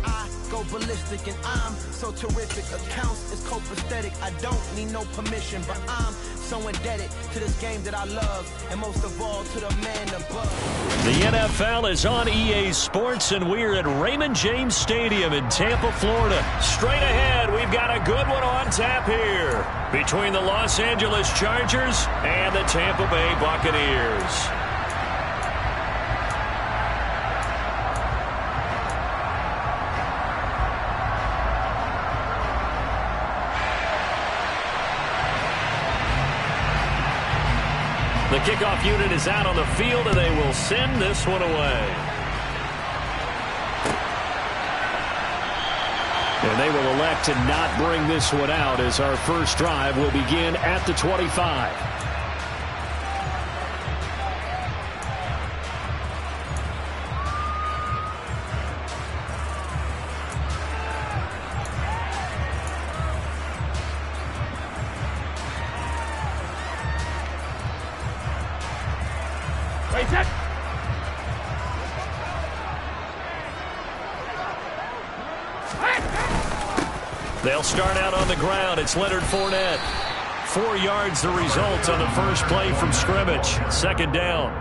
I go ballistic, and I'm so terrific. Accounts is copacetic. I don't need no permission, but I'm so indebted to this game that I love, and most of all to the man above. The NFL is on EA Sports, and we're at Raymond James Stadium in Tampa, Florida. Straight ahead, we've got a good one on tap here between the Los Angeles Chargers and the Tampa Bay Buccaneers. The kickoff unit is out on the field, and they will send this one away. And they will elect to not bring this one out, as our first drive will begin at the 25. They'll start out on the ground. It's Leonard Fournette. 4 yards the result on the first play from scrimmage. Second down.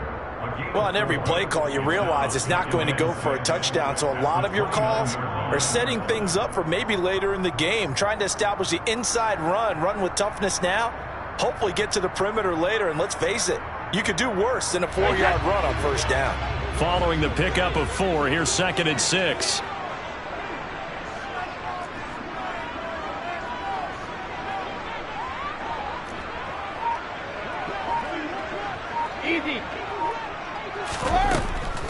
Well, on every play call, you realize it's not going to go for a touchdown, so a lot of your calls are setting things up for maybe later in the game, trying to establish the inside run with toughness now, hopefully get to the perimeter later, and let's face it, you could do worse than a 4-yard run on first down. Following the pickup of 4, here's 2nd and 6.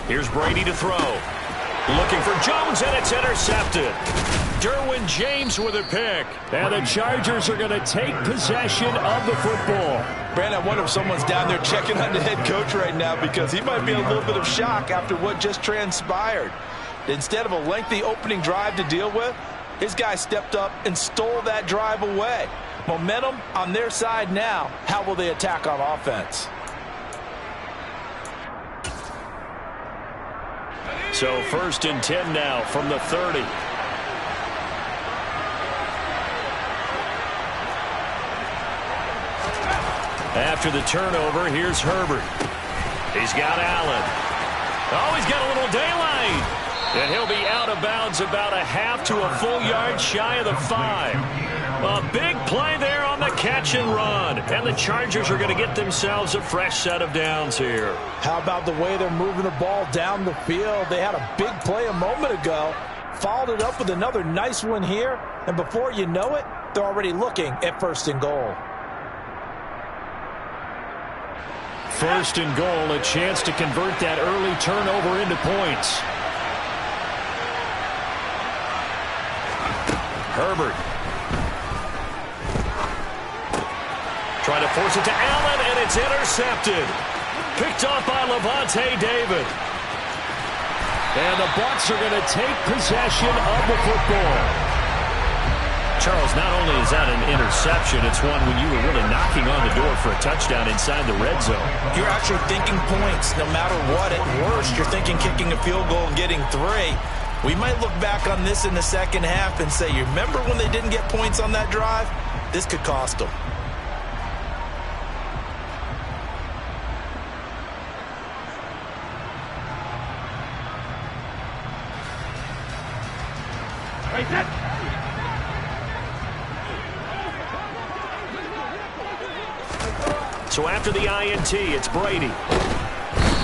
Here's Brady to throw. Looking for Jones, and it's intercepted. Derwin James with a pick. And the Chargers are going to take possession of the football. Brandon, I wonder if someone's down there checking on the head coach right now, because he might be in a little bit of shock after what just transpired. Instead of a lengthy opening drive to deal with, his guy stepped up and stole that drive away. Momentum on their side now. How will they attack on offense? So 1st and 10 now from the 30. After the turnover, here's Herbert. He's got Allen. Oh, he's got a little daylight. And he'll be out of bounds about a half to a full yard shy of the 5. A big play there on the catch and run. And the Chargers are going to get themselves a fresh set of downs here. How about the way they're moving the ball down the field? They had a big play a moment ago. Followed it up with another nice one here. And before you know it, they're already looking at 1st and goal. 1st and goal, a chance to convert that early turnover into points. Herbert. Trying to force it to Allen, and it's intercepted. Picked off by Levante David. And the Bucs are going to take possession of the football. Charles, not only is that an interception, it's one when you were really knocking on the door for a touchdown inside the red zone. You're actually thinking points no matter what. At worst, you're thinking kicking a field goal and getting 3. We might look back on this in the second half and say, you remember when they didn't get points on that drive? This could cost them. So after the INT, it's Brady.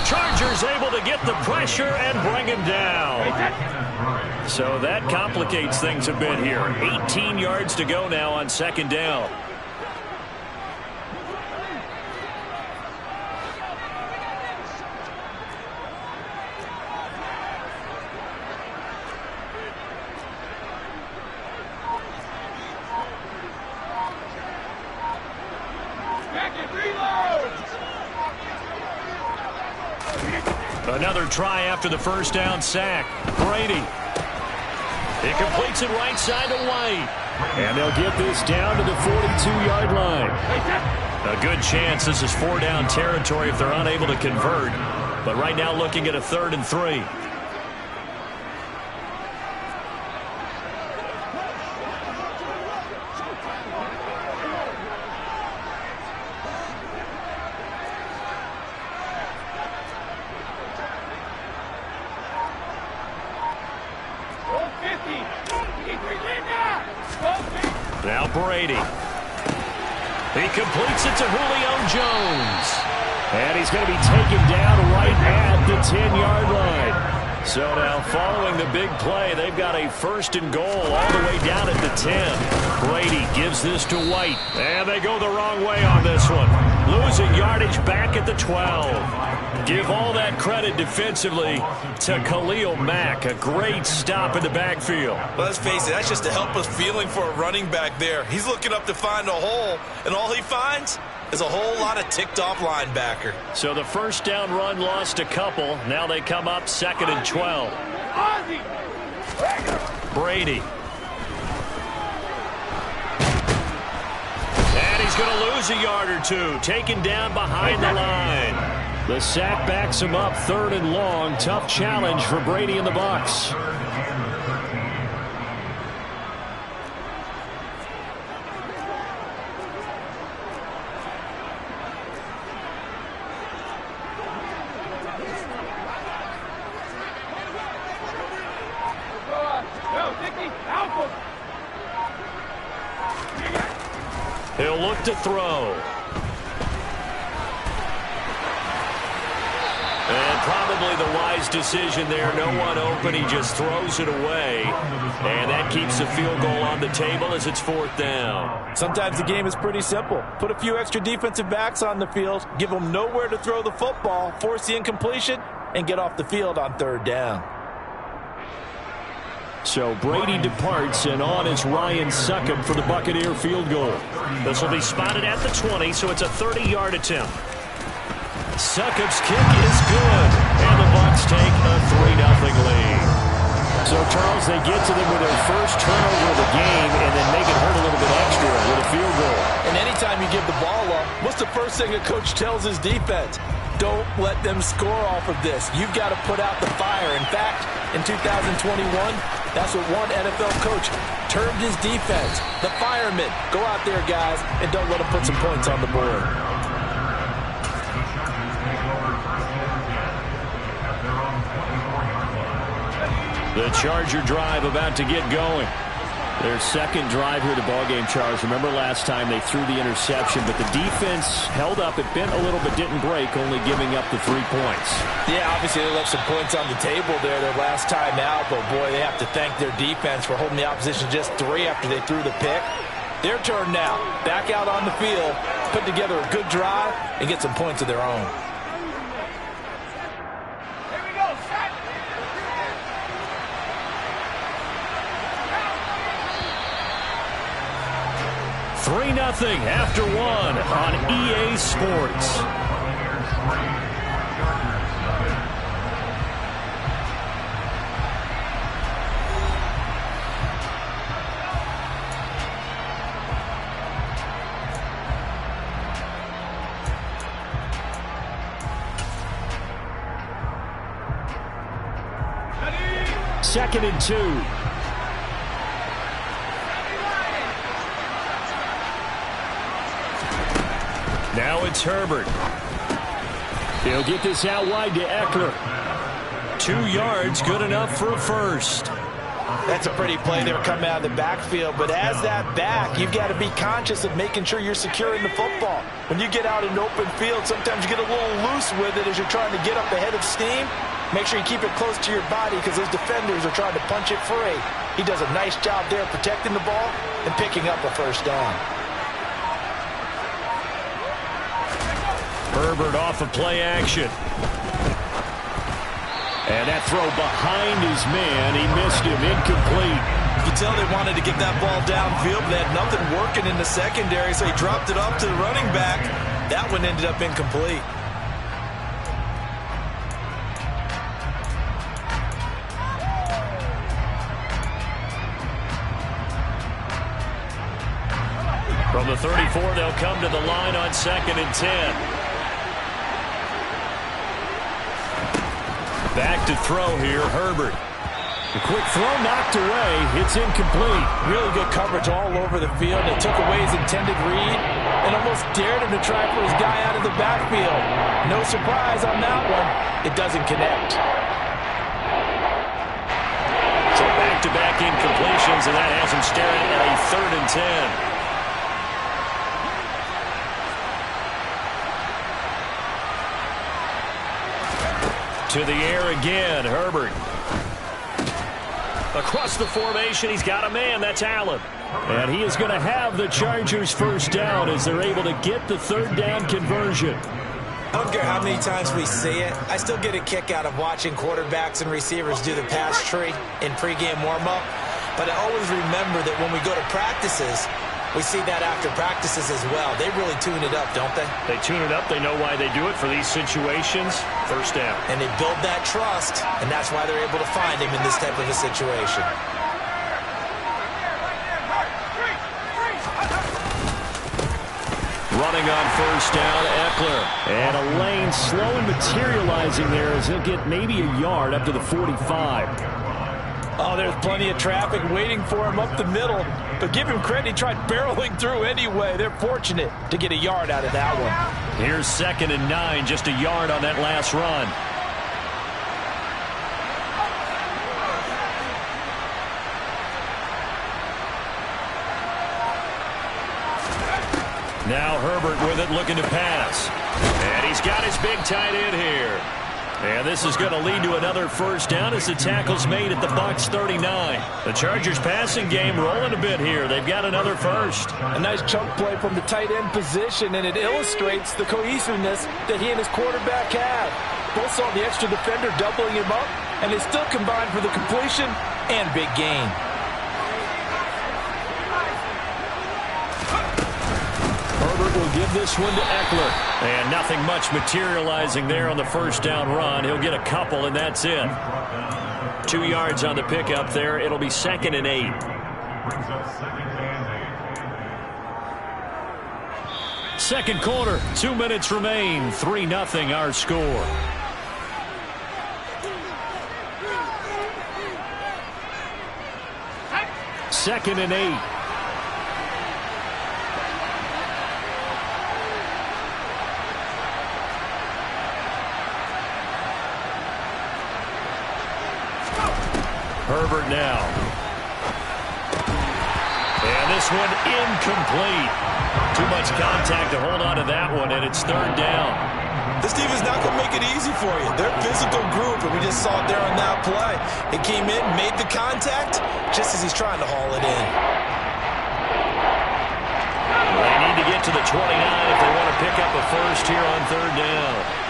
Chargers able to get the pressure and bring him down. So that complicates things a bit here. 18 yards to go now on 2nd down. Another try after the 1st down sack. Brady. He completes it right side to White. And they'll get this down to the 42-yard line. A good chance this is 4-down territory if they're unable to convert. But right now looking at a 3rd and 3. Now Brady. He completes it to Julio Jones. And he's going to be taken down right at the 10-yard line. So now following the big play, they've got a 1st and goal all the way down at the 10. Brady gives this to White. And they go the wrong way on this one. Losing yardage back at the 12. Give all that credit defensively to Khalil Mack. A great stop in the backfield. Well, let's face it, that's just a helpless feeling for a running back there. He's looking up to find a hole, and all he finds is a whole lot of ticked-off linebacker. So the 1st down run lost a couple. Now they come up 2nd and 12. Brady. And he's going to lose a yard or 2. Taken down behind the line. The sack backs him up 3rd and long. Tough challenge for Brady and the Bucs. He'll look to throw. And probably the wise decision there. No one open. He just throws it away. And that keeps the field goal on the table as it's 4th down. Sometimes the game is pretty simple. Put a few extra defensive backs on the field, give them nowhere to throw the football, force the incompletion, and get off the field on 3rd down. So Brady departs, and on is Ryan Succop for the Buccaneer field goal. This will be spotted at the 20, so it's a 30-yard attempt. Succop's kick is good, and the Bucs take a 3-0 lead. So, Charles, they get to them with their first turnover of the game and then make it hurt a little bit extra with a field goal. And anytime you give the ball up, what's the first thing a coach tells his defense? Don't let them score off of this. You've got to put out the fire. In fact, in 2021, that's what one NFL coach termed his defense. The firemen. Go out there, guys, and don't let them put some points on the board. The Charger drive about to get going. Their second drive here, the ballgame, Charles. Remember last time they threw the interception, but the defense held up. It bent a little but didn't break, only giving up the 3 points. Yeah, obviously they left some points on the table there their last time out, but boy, they have to thank their defense for holding the opposition just 3 after they threw the pick. Their turn now. Back out on the field, put together a good drive, and get some points of their own. 3-0 after 1 on EA Sports. Second and 2. Now it's Herbert. He'll get this out wide to Eckler. 2 yards, good enough for a first. That's a pretty play there coming out of the backfield, but as that back, you've got to be conscious of making sure you're securing the football. When you get out in open field, sometimes you get a little loose with it as you're trying to get up ahead of steam. Make sure you keep it close to your body because those defenders are trying to punch it free. He does a nice job there protecting the ball and picking up a first down. Herbert off of play action. And that throw behind his man, he missed him, incomplete. You can tell they wanted to get that ball downfield, but they had nothing working in the secondary, so he dropped it off to the running back. That one ended up incomplete. From the 34, they'll come to the line on 2nd and 10. Back to throw here, Herbert. The quick throw knocked away. It's incomplete. Really good coverage all over the field. It took away his intended read and almost dared him to try for his guy out of the backfield. No surprise on that one. It doesn't connect. So back-to-back incompletions, and that has him staring at a 3rd and 10. To the air again, Herbert. Across the formation, he's got a man. That's Allen. And he is going to have the Chargers first down as they're able to get the 3rd down conversion. I don't care how many times we see it. I still get a kick out of watching quarterbacks and receivers do the pass tree in pregame warm-up. But I always remember that when we go to practices, we see that after practices as well. They really tune it up, don't they? They tune it up. They know why they do it for these situations. First down. And they build that trust, and that's why they're able to find him in this type of a situation. Running on first down, Eckler. And a lane slowly materializing there as he'll get maybe a yard up to the 45. Oh, there's plenty of traffic waiting for him up the middle. But give him credit, he tried barreling through anyway. They're fortunate to get a yard out of that one. Here's 2nd and 9, just a yard on that last run. Now Herbert with it, looking to pass. And he's got his big tight end here. And this is going to lead to another first down as the tackle's made at the BUCS 39. The Chargers passing game rolling a bit here. They've got another first. A nice chunk play from the tight end position, and it illustrates the cohesiveness that he and his quarterback had. Both saw the extra defender doubling him up, and they still combined for the completion and big gain. Herbert will give this one to Eckler. And nothing much materializing there on the first down run. He'll get a couple, and that's it. 2 yards on the pickup there. It'll be 2nd and 8. Second quarter, 2 minutes remain. 3-0 our score. Second and 8. Herbert now. And this one incomplete. Too much contact to hold on to that one, and it's third down. This team is not going to make it easy for you. They're a physical group, and we just saw it there on that play. It came in, made the contact, just as he's trying to haul it in. They need to get to the 29 if they want to pick up a first here on third down.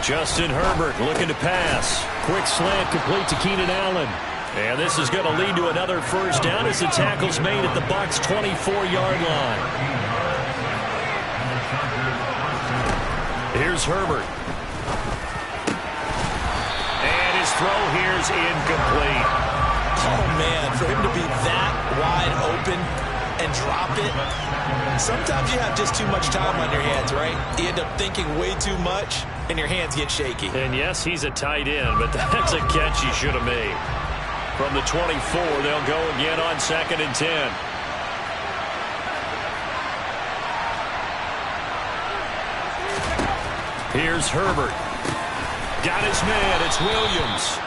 Justin Herbert looking to pass. Quick slant complete to Keenan Allen. And this is going to lead to another first down as the tackle's made at the BUCS 24-yard line. Here's Herbert. And his throw here's incomplete. Oh, man, for him to be that wide open and drop it. Sometimes you have just too much time on your hands, right? You end up thinking way too much, and your hands get shaky. And yes, he's a tight end, but that's a catch he should have made. From the 24, they'll go again on 2nd and 10. Here's Herbert. Got his man. It's Williams.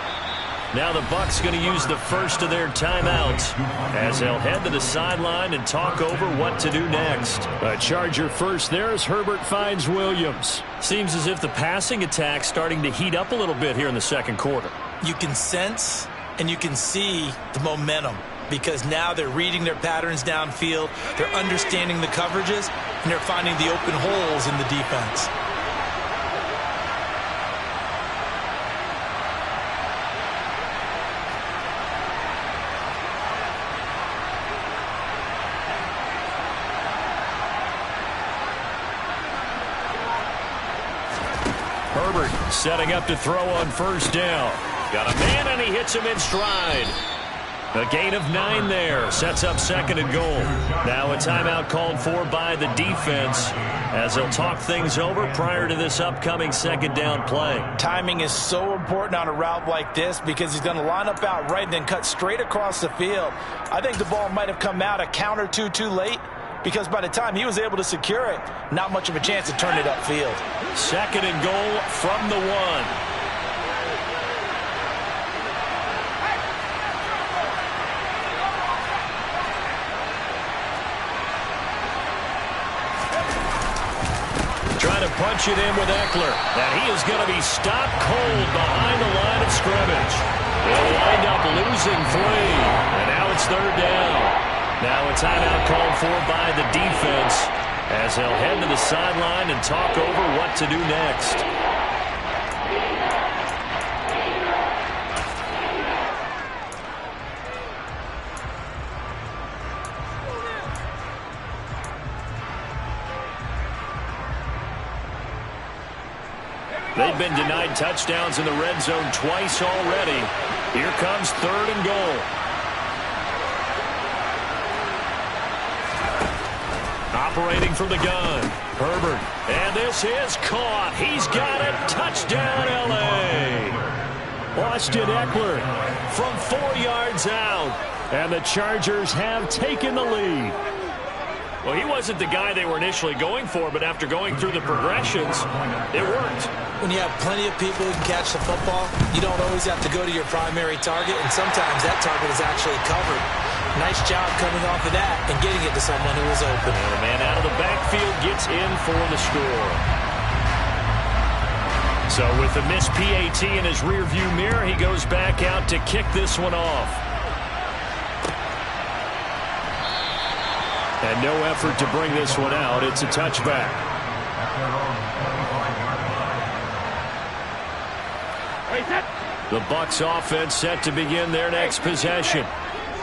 Now the Bucs going to use the first of their timeouts as they'll head to the sideline and talk over what to do next. A Charger first there as Herbert finds Williams. Seems as if the passing attack's starting to heat up a little bit here in the second quarter. You can sense and you can see the momentum because now they're reading their patterns downfield, they're understanding the coverages, and they're finding the open holes in the defense. Herbert setting up to throw on first down. Got a man, and he hits him in stride. A gain of 9 there. Sets up 2nd and goal. Now a timeout called for by the defense as they'll talk things over prior to this upcoming 2nd down play. Timing is so important on a route like this because he's going to line up out right and then cut straight across the field. I think the ball might have come out a count or two too late, because by the time he was able to secure it, not much of a chance to turn it upfield. 2nd and goal from the 1. Trying to punch it in with Eckler. And he is going to be stopped cold behind the line of scrimmage. They'll wind up losing 3. And now it's third down. Now a timeout called for by the defense as they'll head to the sideline and talk over what to do next. They've been denied touchdowns in the red zone twice already. Here comes 3rd and goal. Operating from the gun, Herbert. And this is caught. He's got it. Touchdown, L.A. Austin Eckler from 4 yards out. And the Chargers have taken the lead. Well, he wasn't the guy they were initially going for, but after going through the progressions, it worked. When you have plenty of people who can catch the football, you don't always have to go to your primary target, and sometimes that target is actually covered. Nice job coming off of that and getting it to someone who was open. And the man out of the backfield gets in for the score. So with the missed PAT in his rearview mirror, he goes back out to kick this one off. And no effort to bring this one out. It's a touchback. The Bucs offense set to begin their next possession.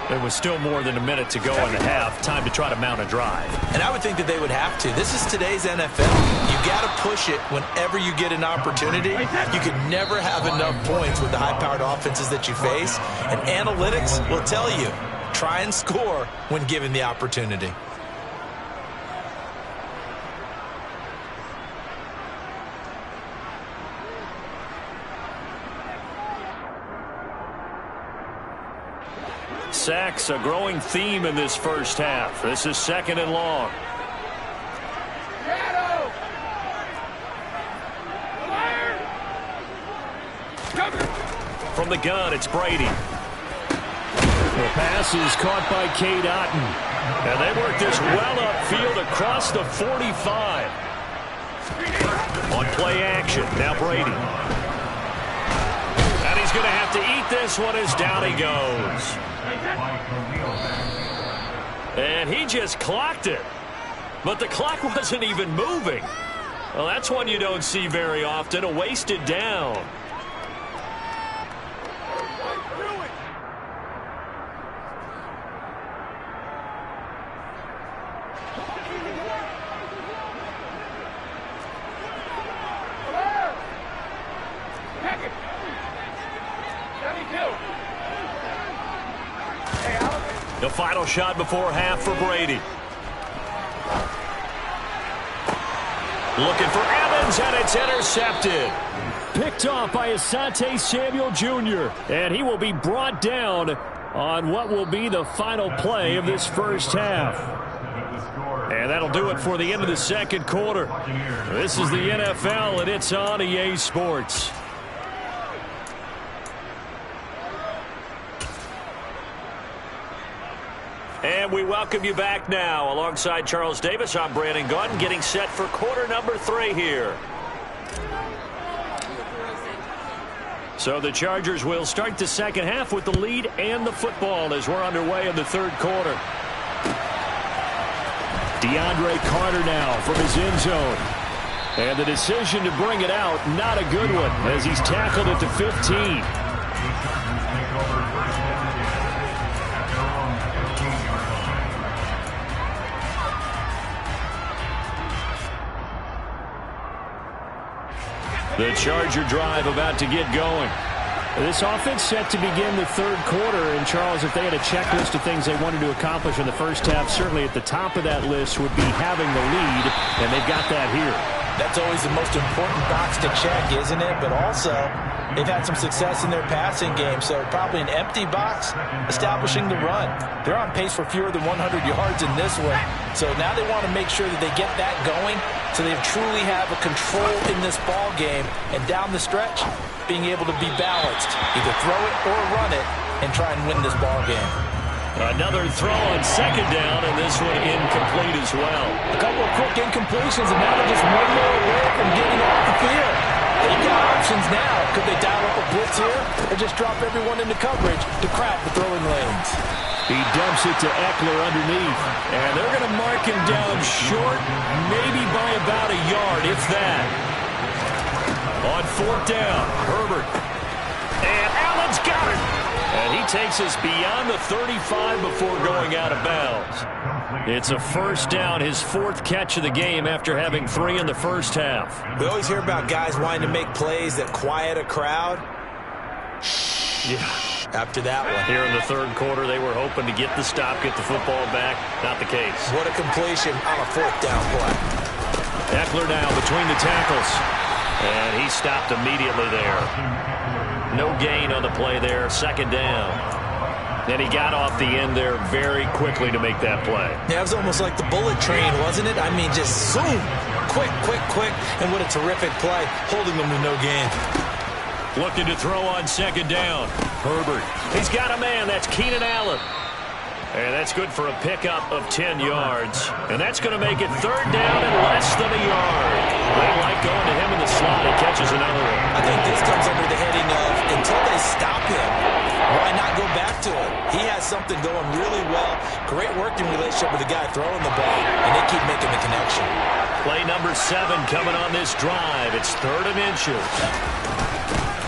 There was still more than a minute to go in the half. Time to try to mount a drive. And I would think that they would have to. This is today's NFL. You got to push it whenever you get an opportunity. You can never have enough points with the high-powered offenses that you face. And analytics will tell you, try and score when given the opportunity. Sacks, a growing theme in this first half. This is 2nd and long. From the gun, it's Brady. The pass is caught by Cade Otton. And they work this well upfield across the 45. On play action, now Brady. And he's going to have to eat this one as down he goes. And he just clocked it. But the clock wasn't even moving. Well, that's one you don't see very often, a wasted down. The final shot before half for Brady. Looking for Evans, and it's intercepted. Picked off by Asante Samuel Jr., and he will be brought down on what will be the final play of this first half. And that'll do it for the end of the second quarter. This is the NFL, and it's on EA Sports. And we welcome you back now. Alongside Charles Davis, I'm Brandon Gaudin, getting set for quarter number 3 here. So the Chargers will start the second half with the lead and the football as we're underway in the third quarter. DeAndre Carter now from his end zone. And the decision to bring it out, not a good one, as he's tackled at the 15. The Charger drive about to get going. This offense set to begin the third quarter. And, Charles, if they had a checklist of things they wanted to accomplish in the first half, certainly at the top of that list would be having the lead, and they've got that here. That's always the most important box to check, isn't it? But also, they've had some success in their passing game, so probably an empty box establishing the run. They're on pace for fewer than 100 yards in this one, so now they want to make sure that they get that going so they truly have a control in this ball game, and down the stretch, being able to be balanced, either throw it or run it, and try and win this ball game. Another throw on second down, and this one incomplete as well. A couple of quick incompletions, and now they're just one more away from getting off the field. They've got options now. Could they dial up a blitz here, or just drop everyone into coverage to crowd the throwing lanes? He dumps it to Eckler underneath. And they're going to mark him down short, maybe by about a yard, if that. On fourth down, Herbert. And Allen's got it. And he takes us beyond the 35 before going out of bounds. It's a first down, his 4th catch of the game after having 3 in the first half. We always hear about guys wanting to make plays that quiet a crowd. Yeah. After that one. Here in the third quarter, they were hoping to get the stop, get the football back. Not the case. What a completion on a 4th down play. Eckler now between the tackles. And he stopped immediately there. No gain on the play there. Second down. And he got off the end there very quickly to make that play. Yeah, it was almost like the bullet train, wasn't it? I mean, just zoom. Quick, quick, quick. And what a terrific play, holding them to no gain. Looking to throw on second down. Herbert. He's got a man. That's Keenan Allen. And that's good for a pickup of 10 yards. And that's going to make it third down and less than a yard. They like going to him in the slot. He catches another one. I think this comes under the heading of, until they stop him, why not go back to it? He has something going really well. Great working relationship with the guy throwing the ball, and they keep making the connection. Play number 7 coming on this drive. It's 3rd and inches.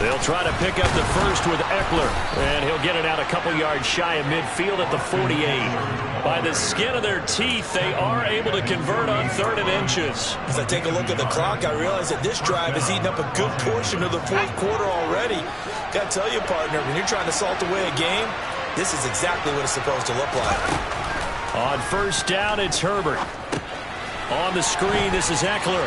They'll try to pick up the first with Eckler, and he'll get it out a couple yards shy of midfield at the 48. By the skin of their teeth, they are able to convert on 3rd and inches. As I take a look at the clock, I realize that this drive is eating up a good portion of the 4th quarter already. Got to tell you, partner, when you're trying to salt away a game, this is exactly what it's supposed to look like. On first down, it's Herbert. On the screen, this is Eckler.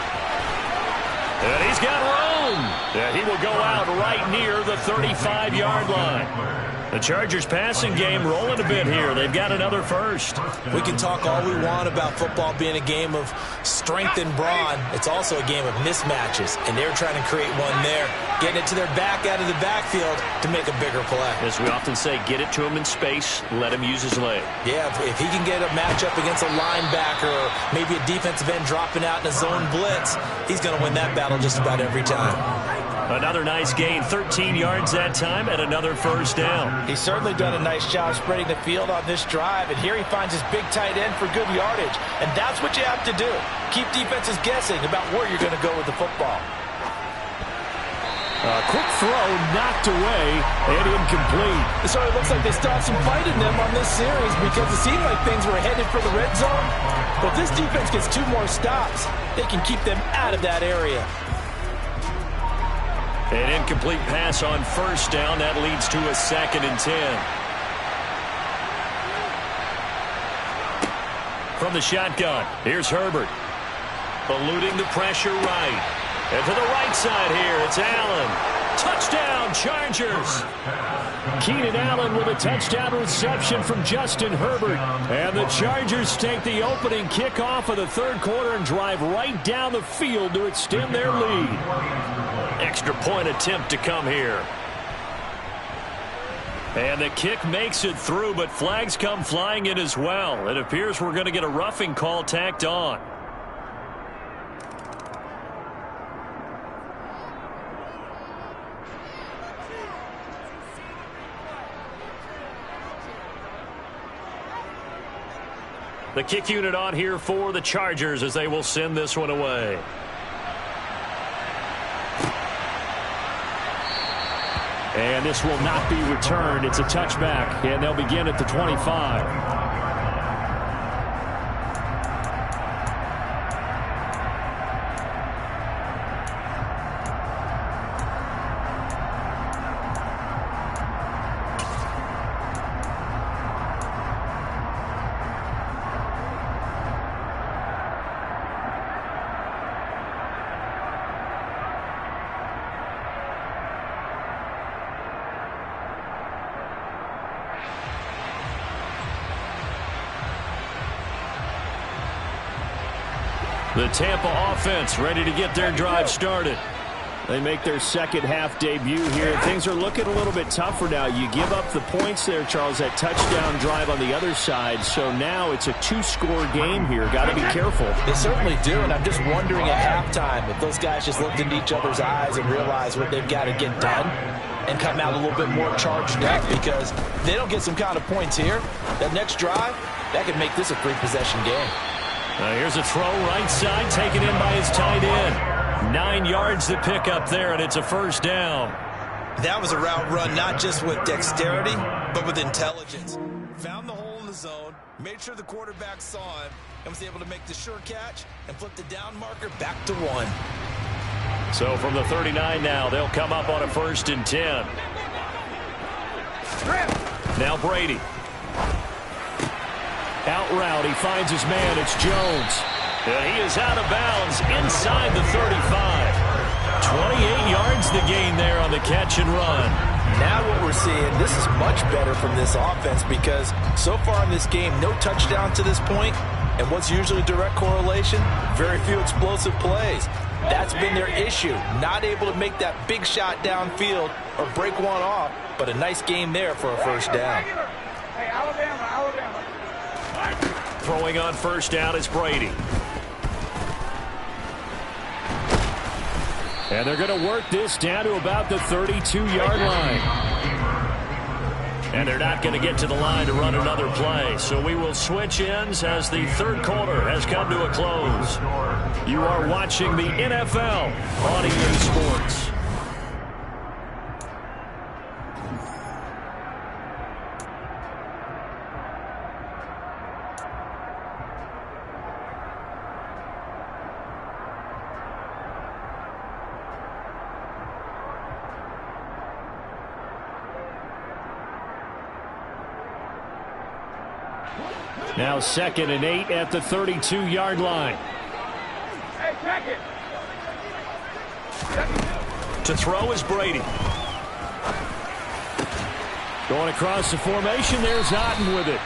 And he's got room. Yeah, he will go out right near the 35-yard line. The Chargers passing game rolling a bit here. They've got another first. We can talk all we want about football being a game of strength and brawn. It's also a game of mismatches, and they're trying to create one there, getting it to their back out of the backfield to make a bigger play. As we often say, get it to him in space, let him use his leg. Yeah, if he can get a matchup against a linebacker or maybe a defensive end dropping out in a zone blitz, he's going to win that battle just about every time. Another nice gain, 13 yards that time, and another first down. He's certainly done a nice job spreading the field on this drive, and here he finds his big tight end for good yardage. And that's what you have to do. Keep defenses guessing about where you're going to go with the football. Quick throw knocked away and incomplete. It sort of looks like they still have some fight in them on this series because it seemed like things were headed for the red zone. But this defense gets 2 more stops. They can keep them out of that area. An incomplete pass on first down. That leads to a 2nd and 10. From the shotgun, here's Herbert. Eluding the pressure right. And to the right side here, it's Allen. Touchdown, Chargers. Keenan Allen with a touchdown reception from Justin Herbert. And the Chargers take the opening kickoff of the third quarter and drive right down the field to extend their lead. Extra point attempt to come here. And the kick makes it through, but flags come flying in as well. It appears we're going to get a roughing call tacked on. The kick unit on here for the Chargers as they will send this one away. And this will not be returned. It's a touchback, and they'll begin at the 25. The Tampa offense ready to get their drive started. They make their second half debut here. Things are looking a little bit tougher now. You give up the points there, Charles, that touchdown drive on the other side. So now it's a 2-score game here. Got to be careful. They certainly do, and I'm just wondering at halftime if those guys just looked into each other's eyes and realized what they've got to get done and come out a little bit more charged up, because if they don't get some kind of points here, that next drive, that could make this a 3-possession game. Here's a throw right side, taken in by his tight end. 9 yards to pick up there, and it's a first down. That was a route run not just with dexterity, but with intelligence. Found the hole in the zone, made sure the quarterback saw him, and was able to make the sure catch and flip the down marker back to 1. So from the 39 now, they'll come up on a 1st and 10. Now Brady. Out route, he finds his man. It's Jones. And he is out of bounds inside the 35. 28 yards the gain there on the catch and run. Now what we're seeing, this is much better from this offense, because so far in this game, no touchdown to this point, and what's usually a direct correlation, very few explosive plays. That's been their issue, not able to make that big shot downfield or break one off, but a nice game there for a first down. Hey, Alabama. Throwing on first down is Brady. And they're going to work this down to about the 32-yard line. And they're not going to get to the line to run another play. So we will switch ends as the third quarter has come to a close. You are watching the NFL on EA Sports. Now 2nd and 8 at the 32-yard line. Hey, check it. To throw is Brady. Going across the formation, there's Otten with it.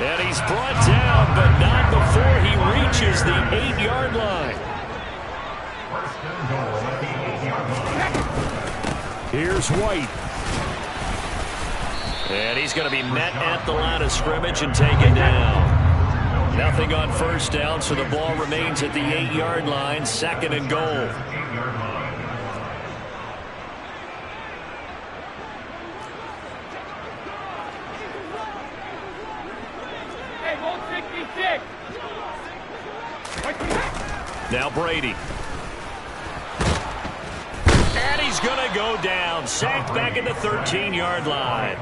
And he's brought down, but not before he reaches the 8-yard line. Here's White. And he's going to be met at the line of scrimmage and taken down. Nothing on first down, so the ball remains at the 8-yard line, 2nd and goal. Now Brady. And he's going to go down. Sacked back at the 13-yard line.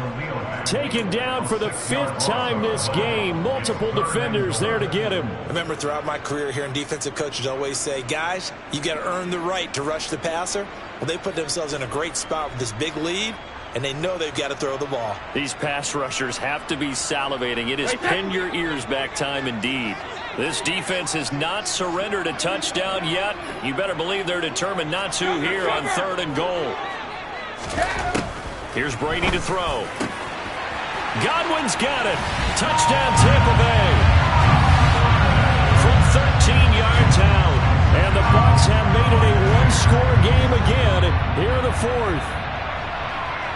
Taken down for the 5th time this game. Multiple defenders there to get him. I remember throughout my career hearing defensive coaches always say, guys, you got to earn the right to rush the passer. Well, they put themselves in a great spot with this big lead, and they know they've got to throw the ball. These pass rushers have to be salivating. It is pin your ears back time indeed. This defense has not surrendered a touchdown yet. You better believe they're determined not to here on 3rd and goal. Here's Brady to throw. Godwin's got it. Touchdown Tampa Bay. From 13 yards out. And the Bucs have made it a one-score game again here in the 4th.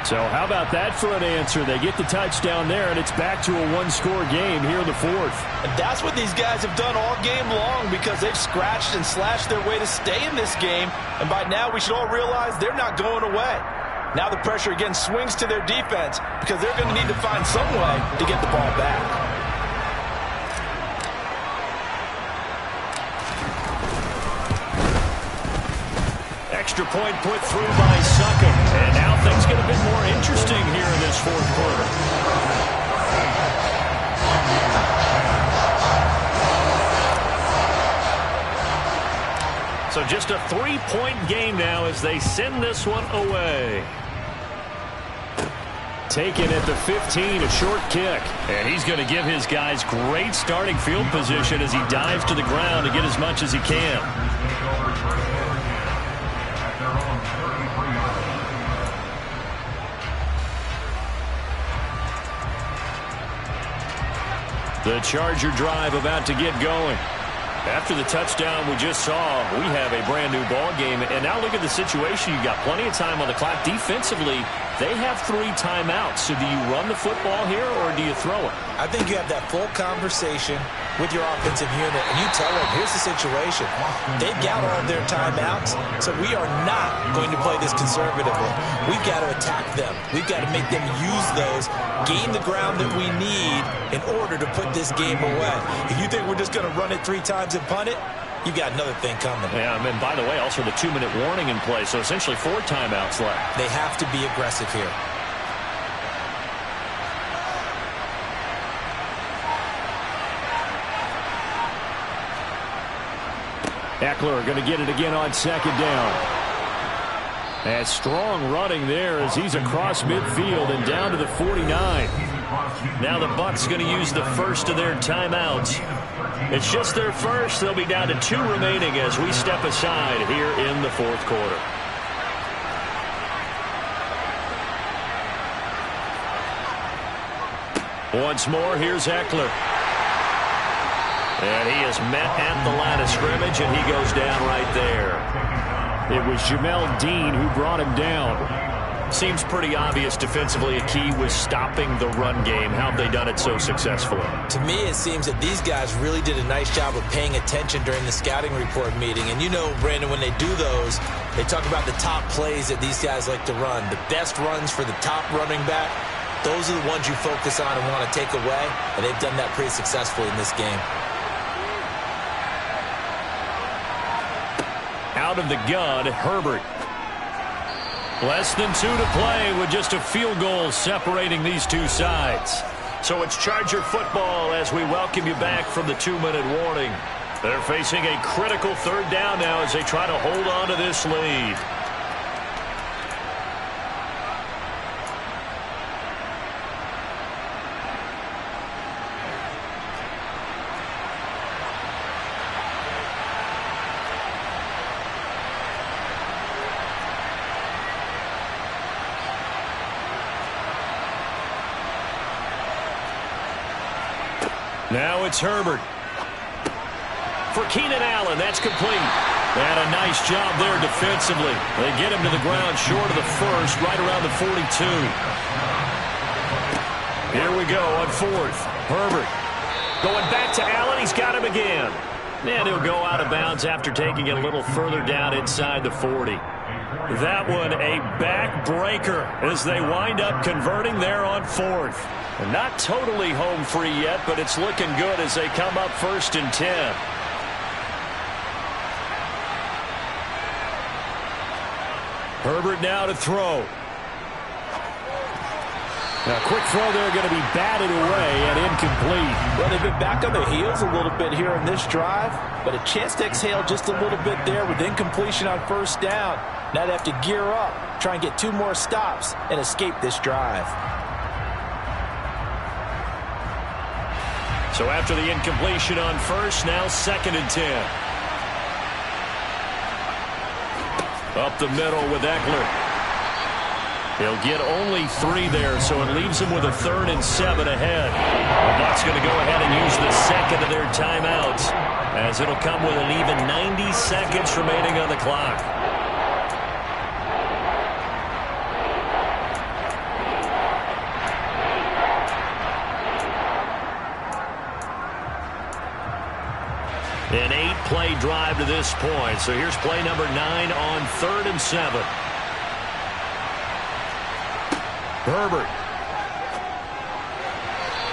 So how about that for an answer? They get the touchdown there, and it's back to a one-score game here in the 4th. And that's what these guys have done all game long because they've scratched and slashed their way to stay in this game. And by now, we should all realize they're not going away. Now the pressure again swings to their defense because they're going to need to find some way to get the ball back. Extra point put through by Suckum. And now things get a bit more interesting here in this 4th quarter. So just a 3-point game now as they send this one away. Taken at the 15, a short kick. And he's going to give his guys great starting field position as he dives to the ground to get as much as he can. The Charger drive about to get going. After the touchdown we just saw, we have a brand-new ball game. And now look at the situation. You've got plenty of time on the clock. Defensively, they have 3 timeouts. So do you run the football here or do you throw it? I think you have that full conversation with your offensive unit, and you tell them, here's the situation. They've got all of their timeouts, so we are not going to play this conservatively. We've got to attack them. We've got to make them use those, gain the ground that we need in order to put this game away. If you think we're just going to run it 3 times and punt it, you've got another thing coming. Yeah, and by the way, also the 2-minute warning in play, so essentially 4 timeouts left. They have to be aggressive here. Eckler going to get it again on 2nd down. And strong running there as he's across midfield and down to the 49. Now the Bucs going to use the first of their timeouts. It's just their first. They'll be down to 2 remaining as we step aside here in the 4th quarter. Once more, here's Eckler. And he is met at the line of scrimmage, and he goes down right there. It was Jamel Dean who brought him down. Seems pretty obvious defensively a key was stopping the run game. How have they done it so successfully? To me, it seems that these guys really did a nice job of paying attention during the scouting report meeting. And you know, Brandon, when they do those, they talk about the top plays that these guys like to run. The best runs for the top running back, those are the ones you focus on and want to take away. And they've done that pretty successfully in this game. Out of the gun, Herbert. Less than 2 to play with just a field goal separating these two sides. So it's Charger football as we welcome you back from the 2-minute warning. They're facing a critical 3rd down now as they try to hold on to this lead. Now it's Herbert. For Keenan Allen, that's complete. And a nice job there defensively. They get him to the ground short of the first, right around the 42. Here we go on fourth. Herbert going back to Allen. He's got him again. And he'll go out of bounds after taking it a little further down inside the 40. That one a backbreaker as they wind up converting there on fourth. And not totally home free yet, but it's looking good as they come up 1st and 10. Herbert now to throw. A quick throw there going to be batted away and incomplete. Well, they've been back on their heels a little bit here in this drive, but a chance to exhale just a little bit there with incompletion on 1st down. Now they have to gear up, try and get 2 more stops, and escape this drive. So after the incompletion on 1st, now 2nd and 10. Up the middle with Eckler. He'll get only 3 there, so it leaves him with a 3rd and 7 ahead. The Bucs going to go ahead and use the second of their timeouts, as it'll come with an even 90 seconds remaining on the clock. An 8-play drive to this point. So here's play number 9 on 3rd and 7. Herbert.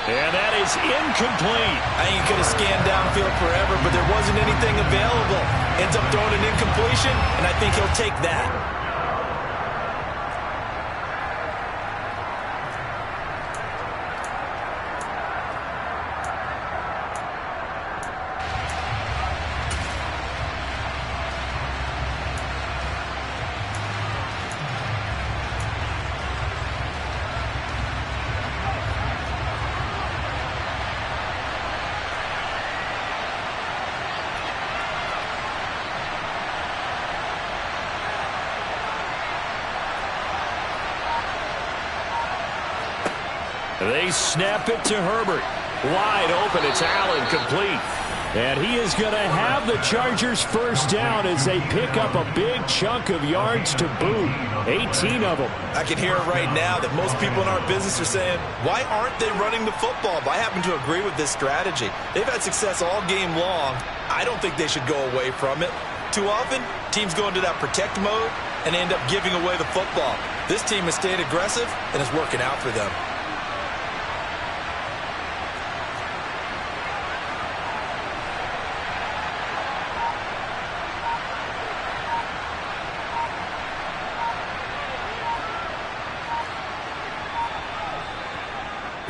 And that is incomplete. I think he could have scanned downfield forever, but there wasn't anything available. Ends up throwing an incompletion, and I think he'll take that. They snap it to Herbert. Wide open. It's Allen, complete. And he is going to have the Chargers 1st down as they pick up a big chunk of yards to boot. 18 of them. I can hear it right now that most people in our business are saying, why aren't they running the football? But I happen to agree with this strategy. They've had success all game long. I don't think they should go away from it. Too often, teams go into that protect mode and end up giving away the football. This team has stayed aggressive, and it's working out for them.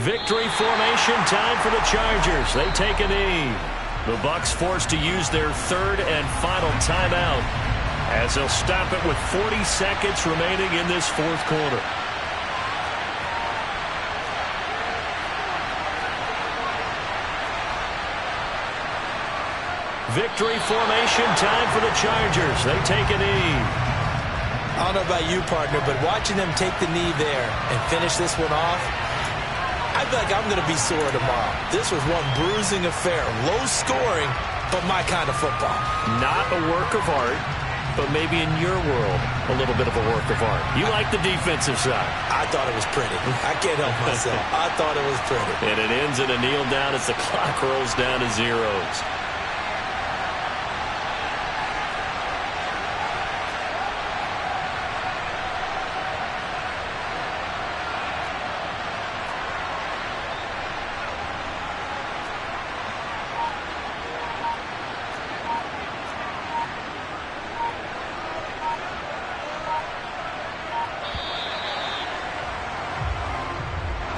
Victory formation time for the Chargers. They take a knee. The Bucs forced to use their 3rd and final timeout as they'll stop it with 40 seconds remaining in this 4th quarter. Victory formation time for the Chargers. They take a knee. I don't know about you, partner, but watching them take the knee there and finish this one off, I feel like I'm going to be sore tomorrow. This was one bruising affair. Low scoring, but my kind of football. Not a work of art, but maybe in your world, a little bit of a work of art. You like the defensive side. I thought it was pretty. I can't help myself. I thought it was pretty. And it ends in a kneel down as the clock rolls down to zeros.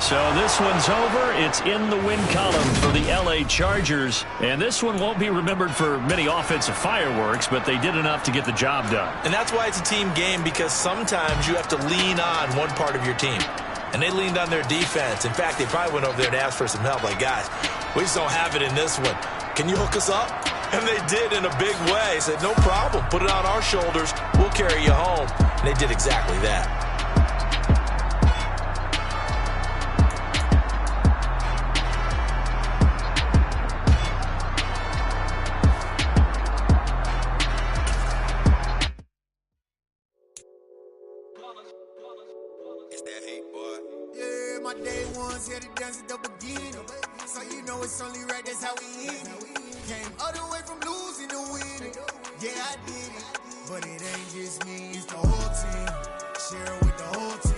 So this one's over. It's in the win column for the L.A. Chargers. And this one won't be remembered for many offensive fireworks, but they did enough to get the job done. And that's why it's a team game, because sometimes you have to lean on one part of your team. And they leaned on their defense. In fact, they probably went over there and asked for some help. Like, guys, we just don't have it in this one. Can you hook us up? And they did in a big way. Said, no problem. Put it on our shoulders. We'll carry you home. And they did exactly that. know it's only right, that's how we hit it. Came all the way from losing to winning. Yeah, I did it. But it ain't just me, it's the whole team. Share it with the whole team.